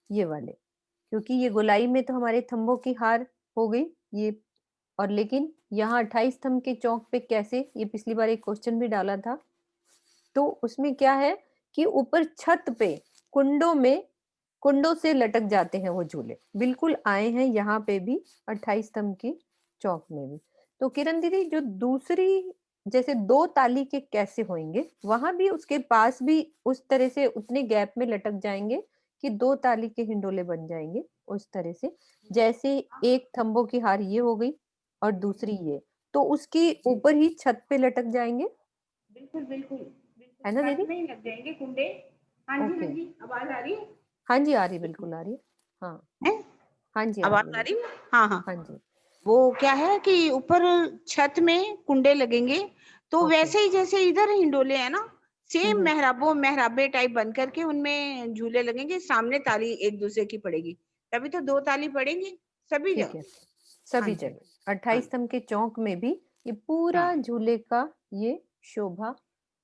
ये वाले। क्योंकि ये गोलाई में तो हमारे थंबों की हार हो गई ये, और लेकिन यहाँ 28 स्तंभ के चौक पे कैसे, ये पिछली बार एक क्वेश्चन भी डाला था। तो उसमें क्या है कि ऊपर छत पे कुंडों से लटक जाते हैं वो झूले, बिल्कुल आए हैं यहाँ पे भी 28 स्तंभ की चौक में भी। तो किरण दीदी, जो दूसरी जैसे 2 ताली के कैसे होंगे, वहां भी उसके पास भी उस तरह से उतने गैप में लटक जाएंगे कि 2 ताली के हिंडोले बन जाएंगे उस तरह से। जैसे एक थंबों की हार ये हो गई और दूसरी ये, तो उसकी ऊपर ही छत पे लटक जाएंगे।
बिल्कुल बिल्कुल
है ना दीदी?
छत में ही लग जाएंगे कुंडे। हाँ जी,
ओके।
हाँ जी, आवाज आ रही है?
हाँ जी आ रही, बिल्कुल आ रही है। हाँ
है?
हाँ जी आ
आवाज
रही
आ
है।
रही है? हाँ हाँ।
हाँ जी।
वो क्या है कि ऊपर छत में कुंडे लगेंगे, तो
ओके।
वैसे ही जैसे इधर हिंडोले है ना, सेम
हम्म।
मेहराबे टाइप बन करके उनमें झूले लगेंगे, सामने ताली एक दूसरे की पड़ेगी, तभी तो 2 ताली पड़ेंगी सभी
ठीक
जगह।
है,
हाँ
सभी
जी,
जगह
हाँ
28 स्तंभ के चौक में भी ये पूरा
हाँ।
झूले का ये शोभा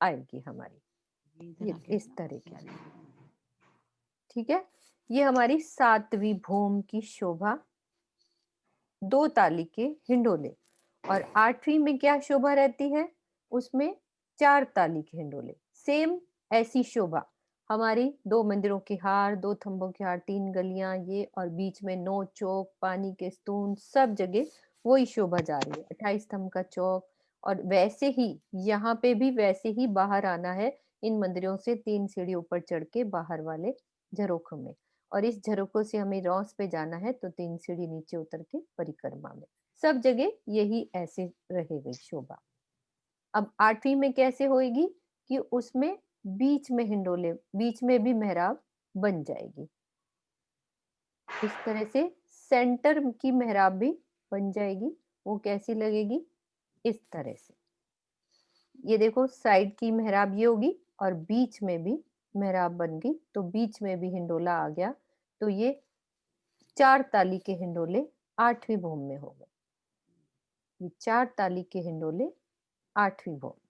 आएगी हमारी,
इधर
ये
आके
इस तरह की। ठीक है, ये हमारी 7वीं भूमि की शोभा 2 ताली के हिंडोले। और 8वीं में क्या शोभा रहती है, उसमें 4 ताली के हिंडोले। सेम ऐसी शोभा हमारी 2 मंदिरों की हार, 2 थंबों की हार, 3 गलियां ये, और बीच में 9 चौक, पानी के स्तून, सब जगह वही शोभा जा रही है, 28 स्तंभ का चौक। और वैसे ही यहाँ पे भी वैसे ही बाहर आना है इन मंदिरों से, 3 सीढ़ी ऊपर चढ़ के बाहर वाले झरोखों में। और इस झरोखों से हमें रॉस पे जाना है, तो 3 सीढ़ी नीचे उतर के परिक्रमा में। सब जगह यही ऐसे रहेगी शोभा। अब 8वीं में कैसे होएगी कि उसमें बीच में हिंडोले, बीच में भी मेहराब बन जाएगी इस तरह से। सेंटर की मेहराब भी बन जाएगी। वो कैसी लगेगी, इस तरह से। ये देखो साइड की मेहराब ये होगी और बीच में भी मेहराब बन गई, तो बीच में भी हिंडोला आ गया। तो ये 4 ताली के हिंडोले 8वीं भूमि में हो गए। ये 4 ताली के हिंडोले 8वीं भूमि।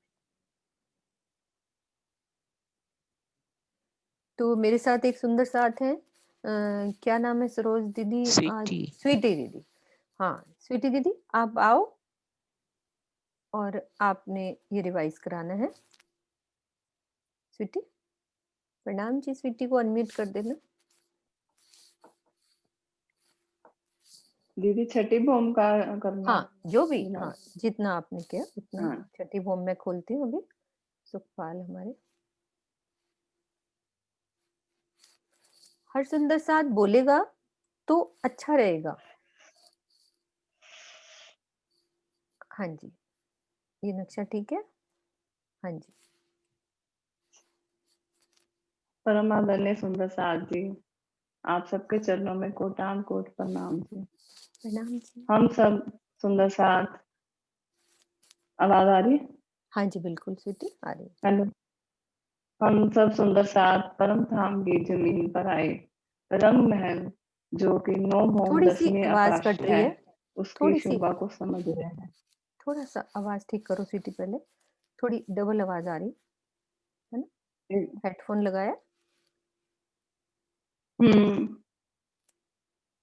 तो मेरे साथ एक सुंदर साथ है, क्या नाम है सरोज दीदी?
स्वीटी।
स्वीटी दीदी। हाँ स्वीटी दीदी, आप आओ और आपने ये रिवाइज कराना है। स्वीटी, प्रणाम जी। स्वीटी को अनम्यूट कर देना।
दीदी छठी भौम का करना
हाँ, जो भी,
बिना-
हाँ, जितना आपने किया उतना।
हाँ।
छठी भौम में खोलती हूँ अभी। सुखपाल हमारे हर सुंदर साथ बोलेगा तो अच्छा रहेगा। हाँ जी, ये नक्शा ठीक है। हाँ जी,
परम आदरणीय सुंदर साथ जी, आप सबके चरणों में कोटान कोट प्रणाम जी।
प्रणाम जी।
हम सब सुंदर साथ, आवाज आ रही है?
हाँ जी, बिल्कुल स्वीटी, आ रही है।
हेलो। हम सब सुंदर साथ परम धाम की जमीन पर आए, रंग महल जो कि 9 भौम
थोड़ी सी
10वीं
आवाज
आकाश
कट रही
है,
है,
उसकी
थोड़ी सी,
शोभा को समझ रहे हैं।
थोड़ा सा आवाज ठीक करो स्वीटी पहले। थोड़ी डबल आवाज आ रही है ना। हेडफोन लगाया?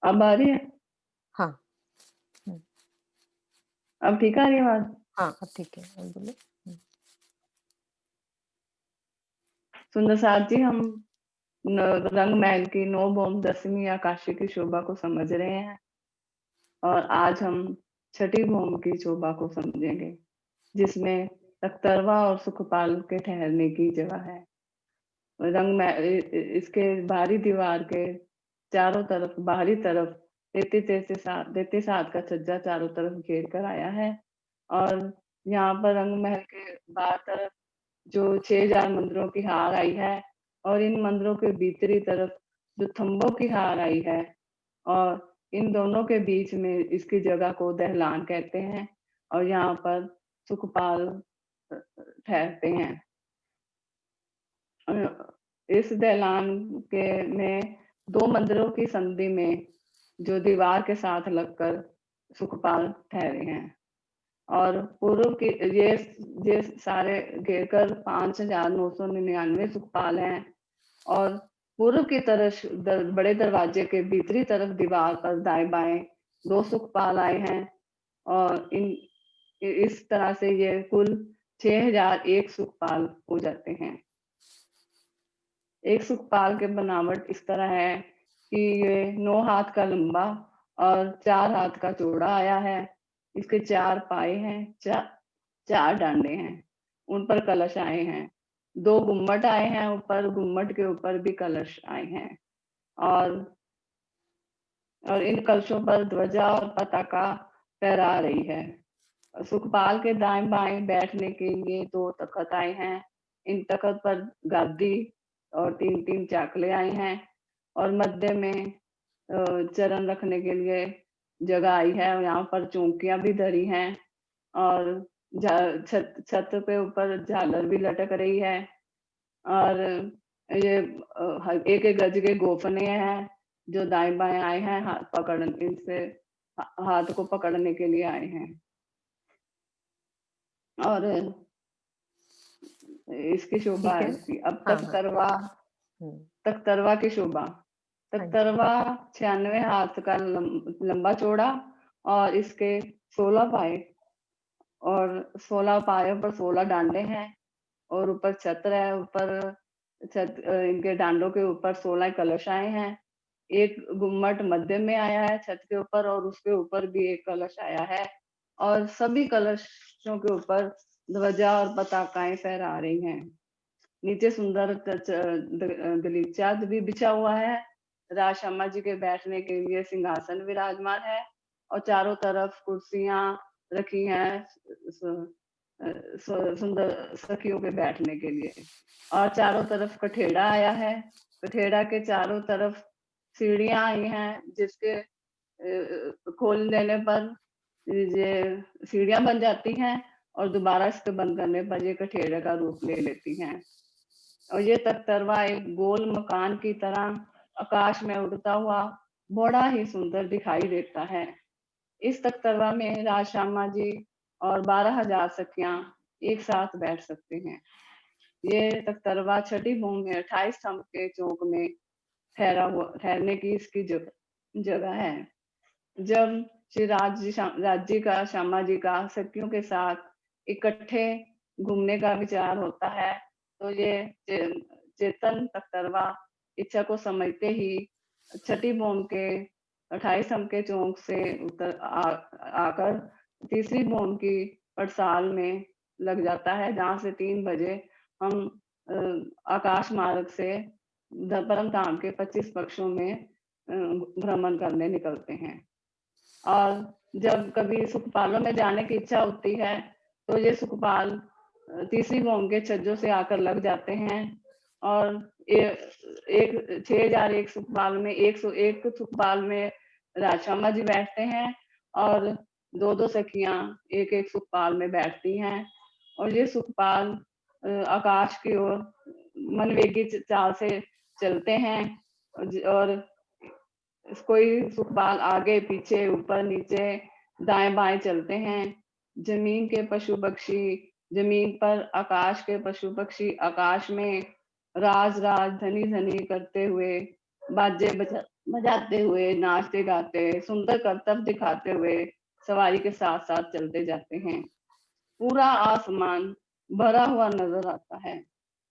अब आ रही है?
हाँ।
अब ठीक आ रही है आवाज?
हाँ, अब ठीक है, अब बोलो।
सुंदर साथ जी, हम रंग महल की 9 भौम 10वीं आकाशी की शोभा को समझ रहे हैं और आज हम छठी भौम की शोभा को समझेंगे, जिसमें तख्तरवा और सुखपाल के ठहरने की जगह है। रंग महल इसके बाहरी दीवार के चारों तरफ, बाहरी तरफ 33 हाथ का छज्जा चारों तरफ घेर कर आया है और यहाँ पर रंग महल के बाहर तरफ जो 6000 मंदिरों की हार आई है और इन मंदिरों के भीतरी तरफ जो थंबों की हार आई है और इन दोनों के बीच में इसकी जगह को दहलान कहते हैं और यहाँ पर सुखपाल ठहरते हैं। इस दहलान के में 2 मंदिरों की संधि में जो दीवार के साथ लगकर सुखपाल ठहरे हैं और पूर्व की ये सारे घेरकर 5999 सुखपाल हैं और पूर्व की तरफ बड़े दरवाजे के भीतरी तरफ दीवार पर दाएं बाएं 2 सुखपाल आए हैं और इस तरह से ये कुल 6001 सुखपाल हो जाते हैं। एक सुखपाल के बनावट इस तरह है कि ये 9 हाथ का लंबा और 4 हाथ का चौड़ा आया है। इसके 4 पाए हैं, 4 डांडे हैं, उन पर कलश आए हैं। 2 गुम्मट आए हैं, ऊपर गुम्मट के ऊपर भी कलश आए हैं और इन कलशों पर ध्वजा और पताका फहरा रही है। सुखपाल के दाएं बाएं बैठने के लिए 2 तख्त आए हैं। इन तख्त पर गादी और 3-3 चाकले आए हैं और मध्य में चरण रखने के लिए जगह आई है और यहाँ पर चौकियां भी धरी हैं और छत पे ऊपर झालर भी लटक रही है और ये एक एक गज के गोफने हैं जो दाएं बाएं आए हैं, हाथ पकड़ने इनसे हाथ को पकड़ने के लिए आए हैं और इसकी शोभा है इसकी। अब तख्तरवा की शोभा। तख्तरवा 96 हाथ का लंबा चौड़ा और इसके 16 पाए और 16 पाए पर 16 डांडे हैं और ऊपर छत्र है। ऊपर छत इनके डांडों के ऊपर 16 कलश आए हैं। एक गुम्मट मध्य में आया है छत के ऊपर और उसके ऊपर भी एक कलश आया है और सभी कलशों के ऊपर ध्वजा और पताकाएं फहरा रही हैं। नीचे सुंदर गलीचा भी बिछा हुआ है। राज शर्मा जी के बैठने के लिए सिंहासन विराजमान है और चारों तरफ कुर्सियां रखी हैं सुंदर सखियों के बैठने के लिए और चारों तरफ कठेड़ा आया है। कठेड़ा के चारों तरफ सीढ़ियां आई हैं जिसके खोल देने पर ये सीढ़ियां बन जाती हैं और दोबारा इसके बंद करने पर ये कठेड़े का रूप ले लेती हैं और ये तख्तरवा एक गोल मकान की तरह आकाश में उड़ता हुआ बड़ा ही सुंदर दिखाई देता है। इस तख्तरवा में राज श्यामा जी और 12,000 सखियां एक साथ बैठ सकते हैं। ये तख्तरवा छठी भूमि में 28 स्तंभ के चौक में ठहरने की इसकी जगह है। जब श्री राज जी का श्यामा जी का सखियों के साथ इकट्ठे घूमने का विचार होता है तो ये चेतन तख्तरवा इच्छा को समझते ही छठी भौम के 28 स्तंभ के चौक से आकर तीसरी भोम की पटसाल में लग जाता है, जहाँ से 3 बजे हम आकाश मार्ग से परम धाम के 25 पक्षों में भ्रमण करने निकलते हैं। और जब कभी सुखपालों में जाने की इच्छा होती है तो ये सुखपाल तीसरी भोम के छज्जों से आकर लग जाते हैं और 6001 सुखपाल में 101 सुखपाल में राजश्यामा जी बैठते हैं और 2-2 सखियां एक एक सुखपाल में बैठती हैं और ये सुखपाल आकाश की ओर मनवेगी चाल से चलते हैं और कोई सुखपाल आगे पीछे ऊपर नीचे दाएं बाएं चलते हैं। जमीन के पशु पक्षी जमीन पर, आकाश के पशु पक्षी आकाश में राज राज धनी धनी करते हुए, बाजे बजाते हुए, नाचते गाते, सुंदर करतब दिखाते हुए सवारी के साथ साथ चलते जाते हैं। पूरा आसमान भरा हुआ नजर आता है।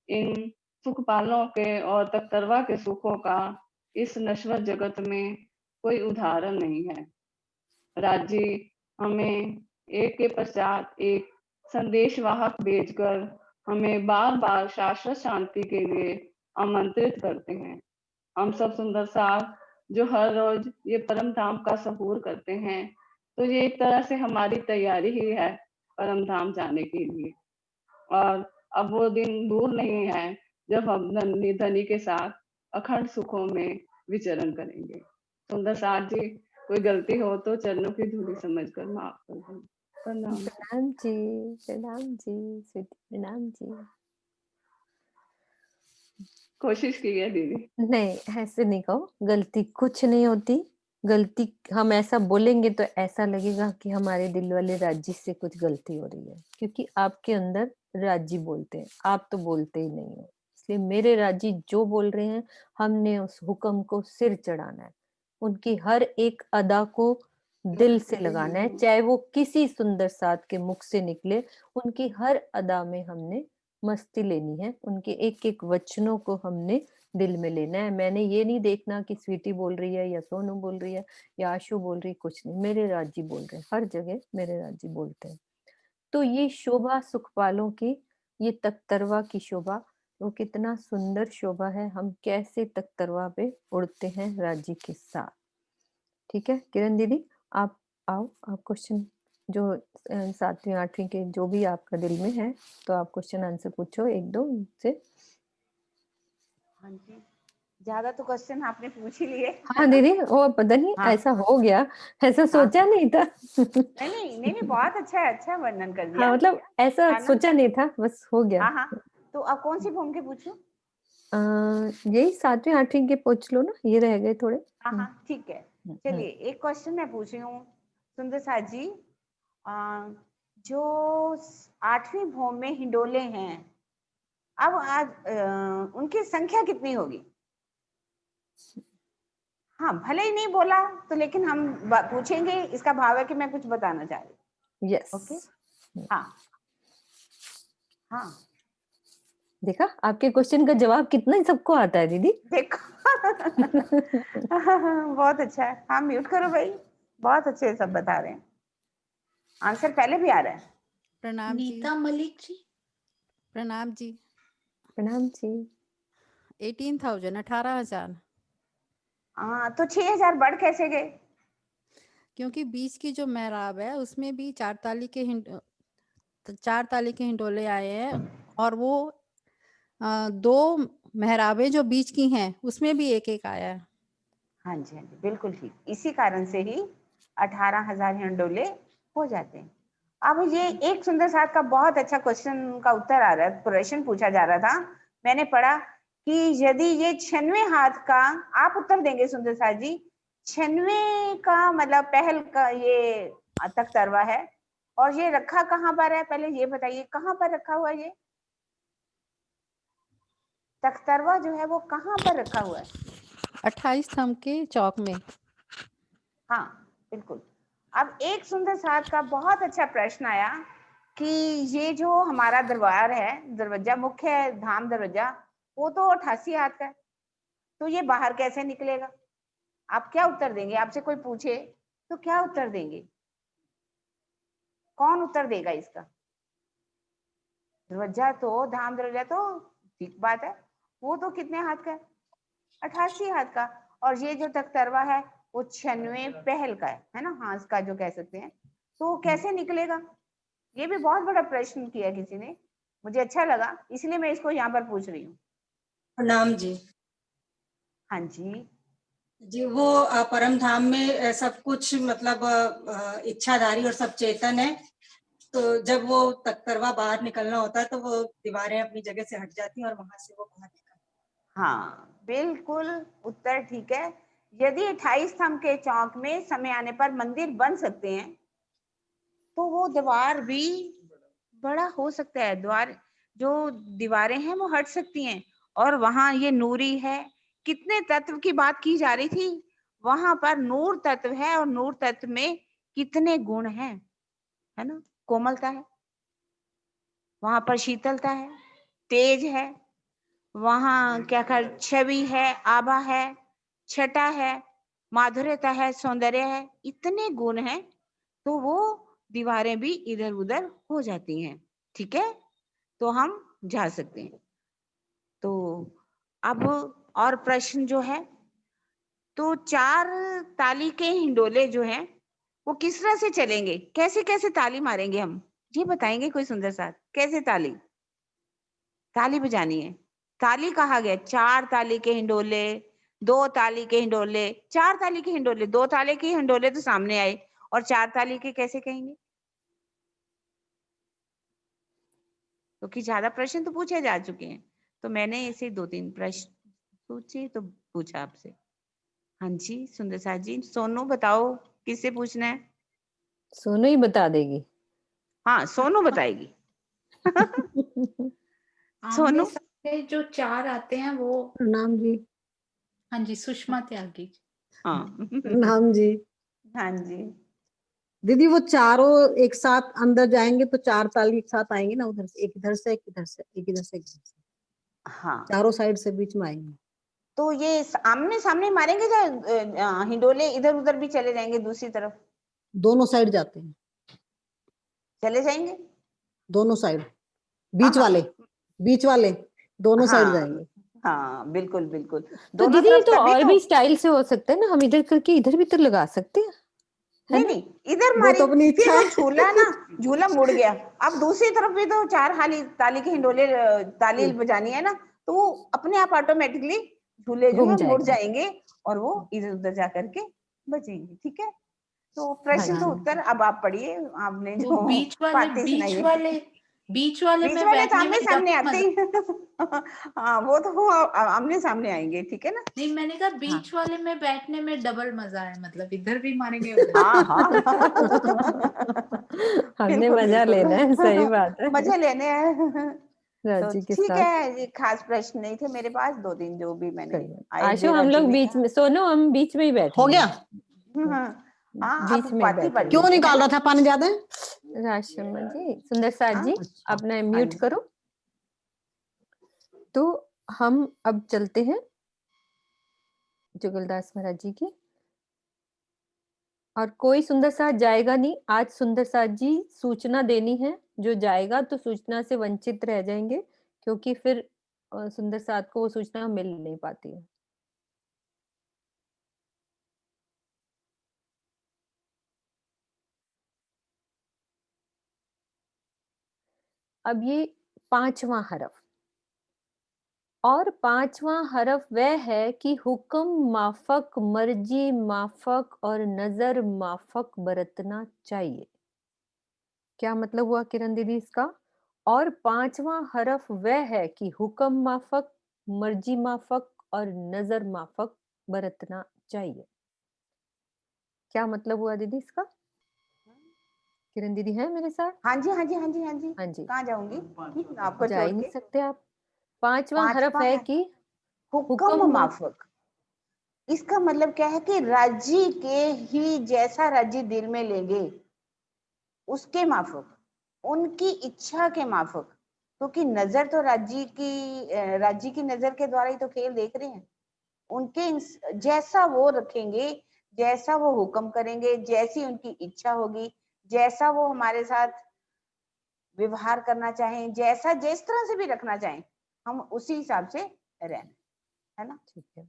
इन सुखपालों के और तख्तरवा के सुखों का इस नश्वर जगत में कोई उदाहरण नहीं है। राजी हमें एक के पश्चात एक संदेशवाहक भेजकर हमें बार बार शाश्वत शांति के लिए आमंत्रित करते हैं। हम सब सुंदर साथ जो हर रोज ये परम धाम का सहूर करते हैं, तो ये एक तरह से हमारी तैयारी ही है परम धाम जाने के लिए। और अब वो दिन दूर नहीं है जब हम धनी के साथ अखंड सुखों में विचरण करेंगे। सुंदर साथ जी, कोई गलती हो तो चरणों की धूली समझकर माफ कर दें। प्रणाम।
प्रणाम जी, प्रणाम जी, स्वीटी प्रणाम जी।
कोशिश की है दीदी।
नहीं, ऐसे नहीं कहो, गलती कुछ नहीं होती। गलती हम ऐसा बोलेंगे तो ऐसा लगेगा कि हमारे दिल वाले राजी से कुछ गलती हो रही है, क्योंकि आपके अंदर राजी बोलते हैं, आप तो बोलते ही नहीं हो। इसलिए मेरे राजी जो बोल रहे हैं, हमने उस हुक्म को सिर चढ़ाना है, उनकी हर एक अदा को दिल से लगाना है, चाहे वो किसी सुंदर साथ के मुख से निकले, उनकी हर अदा में हमने मस्ती लेनी है, उनके एक एक वचनों को हमने दिल में लेना है। मैंने ये नहीं देखना कि स्वीटी बोल रही है या सोनू बोल रही है या आशु बोल रही, कुछ नहीं, मेरे राजी बोल रहे हैं, हर जगह मेरे राजी बोलते हैं। तो ये शोभा सुखपालों की, ये तख्तरवा की शोभा, वो कितना सुंदर शोभा है। हम कैसे तख्तरवा पे उड़ते हैं राजी के साथ। ठीक है किरण दीदी, आप आओ, आप क्वेश्चन जो 7वीं 8वीं के जो भी आपका दिल में है, तो आप क्वेश्चन आंसर पूछो एक दो से।
हाँ जी, ज्यादा तो क्वेश्चन आपने पूछ ही लिए।
हाँ दीदी, वो पता नहीं
हाँ।
ऐसा हो गया, ऐसा सोचा नहीं था।
नहीं, बहुत अच्छा है, अच्छा वर्णन कर दिया।
हाँ मतलब ऐसा
है ना?
सोचा नहीं था, बस हो गया।
हाँ, तो अब कौन सी भूम के पूछूं?
यही 7वीं 8वीं के पूछ लो ना, ये रह गए थोड़े।
हाँ, ठीक है। चलिए एक क्वेश्चन मैं पूछ रही हूँ सुंदर साथ जी। जो 8वीं भूम में हिंडोले हैं, अब आज उनकी संख्या कितनी होगी? हाँ, भले ही नहीं बोला तो, लेकिन हम पूछेंगे, इसका भाव है कि मैं कुछ बताना चाह रही हूँ।
यस।
ओके। हाँ,
देखा आपके क्वेश्चन का जवाब कितना ही सबको आता है दीदी।
देखो। बहुत अच्छा है। हाँ, म्यूट करो भाई, बहुत अच्छे सब बता रहे हैं, आंसर पहले भी आ रहा है।
प्रणाम जी। नीता मलिक जी। प्रणाम जी।
प्रणाम जी।
18,000 18,000।
हाँ, तो 6,000 बढ़ कैसे गए?
क्योंकि बीच की जो मेहराब है उसमें भी 4 ताली के हिंडोले आए हैं, और वो 2 मेहराबें जो बीच की हैं उसमें भी एक एक आया है।
हाँ जी, हाँ जी, बिल्कुल ठीक। इसी कारण से ही 18,000 हिंडोले हो जाते हैं। अब ये एक सुंदर साथ का बहुत अच्छा क्वेश्चन का उत्तर आ रहा है, प्रश्न पूछा जा रहा था, मैंने पढ़ा कि यदि ये 96 हाथ का, आप उत्तर देंगे सुंदर साथ जी, 96 का मतलब पहल का ये तख्तरवा है, और ये रखा कहाँ पर है? पहले ये बताइए, कहाँ पर रखा हुआ है ये तख्तरवा जो है, वो कहाँ पर रखा हुआ है?
28 स्तंभ के चौक में।
हाँ, बिल्कुल। अब एक सुंदर साथ का बहुत अच्छा प्रश्न आया कि ये जो हमारा दरबार है, दरवाजा, मुख्य धाम दरवाजा, वो तो 88 हाथ का है, तो ये बाहर कैसे निकलेगा? आप क्या उत्तर देंगे? आपसे कोई पूछे तो क्या उत्तर देंगे? कौन उत्तर देगा इसका? दरवाजा तो, धाम दरवाजा तो ठीक बात है, वो तो कितने हाथ का है? 88 हाथ का। और ये जो तख्तरवा है वो 96 पहल का है ना, हाथ का जो कह सकते हैं। तो कैसे निकलेगा? ये भी बहुत बड़ा प्रश्न किया किसी ने, मुझे अच्छा लगा, इसलिए मैं इसको यहाँ पर पूछ रही हूँ।
प्रणाम जी।
हाँ जी
जी, वो परम धाम में सब कुछ मतलब इच्छाधारी और सब चेतन है, तो जब वो तख्तरवा बाहर निकलना होता है तो वो दीवारें अपनी जगह से हट जाती हैं और वहां से वो बाहर निकलती।
हाँ बिल्कुल उत्तर ठीक है। यदि 28 स्तंभ के चौक में समय आने पर मंदिर बन सकते हैं तो वो दीवार भी बड़ा हो सकता है, द्वार जो दीवारें हैं वो हट सकती हैं। और वहां ये नूरी है, कितने तत्व की बात की जा रही थी, वहां पर नूर तत्व है और नूर तत्व में कितने गुण हैं, है ना, कोमलता है, वहां पर शीतलता है, तेज है, वहां क्या कर छवि है, आभा है, छटा है, माधुर्यता है, सौंदर्य है, इतने गुण हैं तो वो दीवारें भी इधर उधर हो जाती हैं। ठीक है, तो हम जा सकते हैं। तो अब और प्रश्न जो है, तो 4 ताली के हिंडोले जो हैं वो किस तरह से चलेंगे, कैसे कैसे ताली मारेंगे हम, ये बताएंगे कोई सुंदर साथ? कैसे ताली बजानी है? ताली कहा गया 4 ताली के हिंडोले, 2 ताली के हिंडोले, 4 ताली के हिंडोले, 2 ताली के हिंडोले तो सामने आए, और 4 ताली के कैसे कहेंगे? क्योंकि ज्यादा प्रश्न तो पूछे जा चुके हैं, तो मैंने ऐसे 2-3 प्रश्न सोचे तो पूछा आपसे। हाँ जी सुंदर साथ जी। सोनू बताओ किससे पूछना है?
सोनू ही बता देगी।
हाँ सोनू बताएगी।
आमने सामने जो 4 आते हैं वो,
प्रणाम जी।
हाँ जी, सुषमा त्यागी।
हाँ
प्रणाम जी।
हाँ जी
दीदी वो चारों एक साथ अंदर जाएंगे तो 4 ताली एक साथ आएंगे ना, उधर से एक, इधर से एक, इधर से एक, इधर से एक, इधर से।
हाँ
चारों साइड से बीच में आएंगे।
तो ये आमने सामने मारेंगे या हिंडोले इधर उधर भी चले जाएंगे, दूसरी तरफ
दोनों साइड जाते हैं,
चले जाएंगे?
दोनों साइड, बीच वाले दोनों साइड
हाँ
जाएंगे।
हाँ बिल्कुल बिल्कुल,
तो
दोनों
दीदी
तरफ
तो
तभी
और
तो।
भी स्टाइल से हो सकता है ना, हम इधर करके इधर भी तो लगा सकते हैं।
नहीं नहीं, इधर
वो
मारी
तो अपनी
फिर
इच्छा
वो
है।
झूला ना, झूला मुड़ गया। अब दूसरी तरफ भी तो 4 ताली के हिंडोले ताली बजानी है ना, तो वो अपने आप ऑटोमेटिकली झूले जो
घूम
है मुड़
जाएगा।
जाएंगे और वो इधर उधर जा करके बजेंगे। ठीक है, तो प्रश्न तो
हाँ
उत्तर अब आप पढ़िए, आपने
वो
जो
बीच
बातें सुनाई है।
बीच वाले
बीच
में
वाले तो
बैठने
आमने
में
सामने
डबल
आते ही हाँ वो तो आमने सामने आएंगे। ठीक है ना?
नहीं, मैंने कहा बीच वाले में बैठने में डबल मजा है, मतलब इधर भी मारेंगे उधर।
हाँ हाँ
हमने
बिल्कुल
मजा
बिल्कुल
लेना है, सही बात है।
मजे लेने हैं। तो
राजी के
ठीक
साथ
है, ये खास प्रश्न नहीं थे मेरे पास, 2-3 जो भी मैंने
आशु, हम लोग बीच में, सोनू हम बीच में ही बैठे
हो गया।
हाँ
बीच
अब
में
बात ही
बैठे।
क्यों निकाल रहा था पानी ज्यादा?
राशम जी, सुंदर साथ जी,
अच्छा।
अपना म्यूट करो। तो हम अब चलते हैं जुगलदास महाराज जी की, और कोई सुंदर साथ जाएगा नहीं आज। सुंदर साथ जी सूचना देनी है, जो जाएगा तो सूचना से वंचित रह जाएंगे, क्योंकि फिर सुंदर साथ को वो सूचना मिल नहीं पाती है। अब ये 5वां हरफ, और 5वां हरफ वह है कि हुक्म माफक, मर्जी माफक और नजर माफक बरतना चाहिए। क्या मतलब हुआ किरण दीदी इसका? और 5वां हरफ वह है कि हुक्म माफक, मर्जी माफक और नजर माफक बरतना चाहिए। क्या मतलब हुआ दीदी इसका? किरण दीदी है मेरे साथ?
हाँ जी हाँ जी हाँ जी हाँ जी
हाँ जी,
कहाँ जाऊंगी आपको
जा
छोड़
ही नहीं
के?
सकते आप। 5वां हरफ
5वां
है
है
कि
हुक्म माफक। इसका मतलब क्या है कि राजी के ही जैसा राजी दिल में लेंगे उसके माफक, उनकी इच्छा के माफक, क्योंकि नजर तो राजी की नजर के द्वारा ही तो खेल देख रहे हैं। उनके जैसा वो रखेंगे, जैसा वो हुक्म करेंगे, जैसी उनकी इच्छा होगी, जैसा वो हमारे साथ व्यवहार करना चाहें, जैसा जिस तरह से भी रखना चाहें, हम उसी हिसाब से रहना, है ना।
ठीक है।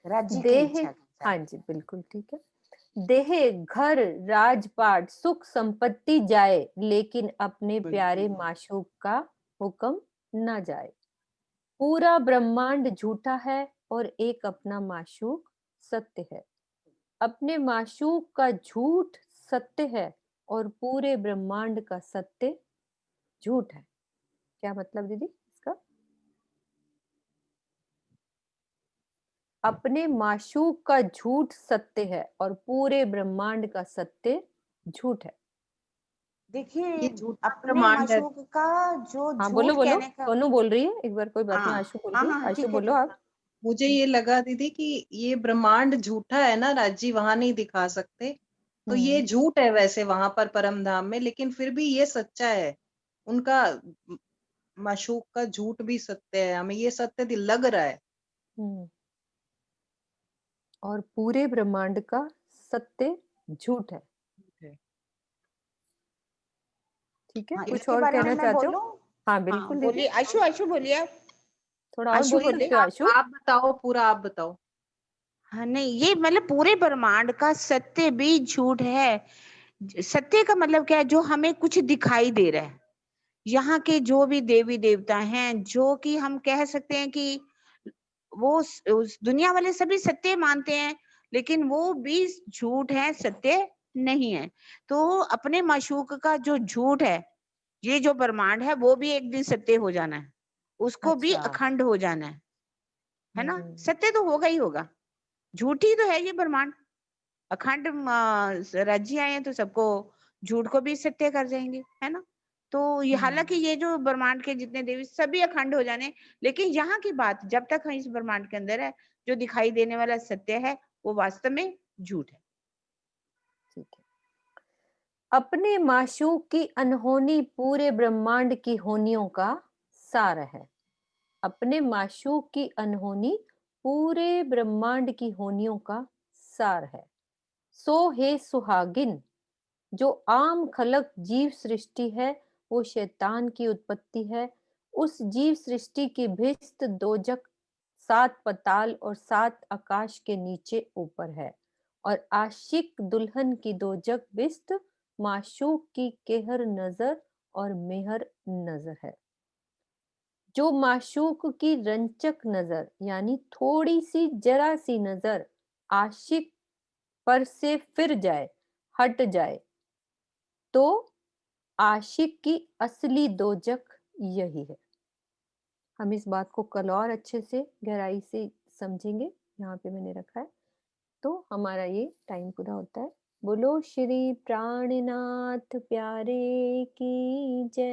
राज्य की
देह,
इच्छा के अनुसार।
हाँ जी बिल्कुल ठीक है। देह घर राजपाट सुख संपत्ति जाए, लेकिन अपने प्यारे माशूक का हुक्म न जाए। पूरा ब्रह्मांड झूठा है और एक अपना माशूक सत्य है। अपने माशूक का झूठ सत्य है और पूरे ब्रह्मांड का सत्य झूठ है। क्या मतलब दीदी इसका? अपने माशूक का झूठ सत्य है और पूरे ब्रह्मांड का सत्य झूठ है।
देखिए,
ये झूठा
अपने
ब्रह्मांड है।
माशूक का जो
हाँ बोलो
झूठ
बोलो,
कहने का,
सोनू बोल रही है, एक बार कोई बात नहीं,
हाँ
आशु बोल
हाँ
रही है।
हाँ
आशु
ठीक है,
बोलो
ठीक।
आप।
मुझे ये लगा दीदी कि ये ब्रह्मांड झूठा है ना, राजी वहां नहीं दिखा सकते, तो ये झूठ है वैसे वहां पर परम धाम में, लेकिन फिर भी ये सच्चा है। उनका माशूक का झूठ भी सत्य है, हमें ये सत्य लग रहा है।
और पूरे ब्रह्मांड का सत्य झूठ है। ठीक है,
हाँ,
कुछ
इसके
और
बारे में
कहना
मैं
चाहते हो?
बोलूं?
हाँ
हाँ
बिल्कुल दीदी,
बोलिए, आशु आशु बोलिए आप।
थोड़ा और
आशु
बोल
बोलिए।
सकते हो आशु।
आप बताओ, पूरा आप बताओ।
हाँ नहीं, ये मतलब पूरे ब्रह्मांड का सत्य भी झूठ है। सत्य का मतलब क्या है? जो हमें कुछ दिखाई दे रहा है, यहाँ के जो भी देवी देवता हैं, जो कि हम कह सकते हैं कि वो उस दुनिया वाले सभी सत्य मानते हैं, लेकिन वो भी झूठ है, सत्य नहीं है। तो अपने माशूक का जो झूठ है, ये जो ब्रह्मांड है, वो भी एक दिन सत्य हो जाना है, उसको भी
अच्छा।
अखंड हो जाना है ना। सत्य तो होगा ही होगा, झूठी तो है ये ब्रह्मांड। अखंड राज्य आए हैं तो सबको, झूठ को भी सत्य कर जाएंगे, है ना। तो ये हालांकि ये जो ब्रह्मांड के जितने देवी सभी अखंड हो जाने, लेकिन यहाँ की बात, जब तक हम इस ब्रह्मांड के अंदर है, जो दिखाई देने वाला सत्य है वो वास्तव में झूठ है।
ठीक है। अपने माशूक की अनहोनी पूरे ब्रह्मांड की होनियों का सार है। अपने माशूक की अनहोनी पूरे ब्रह्मांड की होनियों का सार है। सो हे सुहागिन, जो आम खलक जीव सृष्टि है, वो शैतान की उत्पत्ति है। उस जीव सृष्टि की भिस्त दोजक 7 पताल और 7 आकाश के नीचे ऊपर है, और आशिक दुल्हन की दोजक भिस्त माशूक की केहर नजर और मेहर नजर है। जो माशूक की रंचक नजर यानी थोड़ी सी जरा सी नजर आशिक पर से फिर जाए, हट जाए, तो आशिक की असली दोजक यही है। हम इस बात को कल और अच्छे से गहराई से समझेंगे। यहाँ पे मैंने रखा है, तो हमारा ये टाइम पूरा होता है। बोलो श्री प्राणनाथ प्यारे की जय।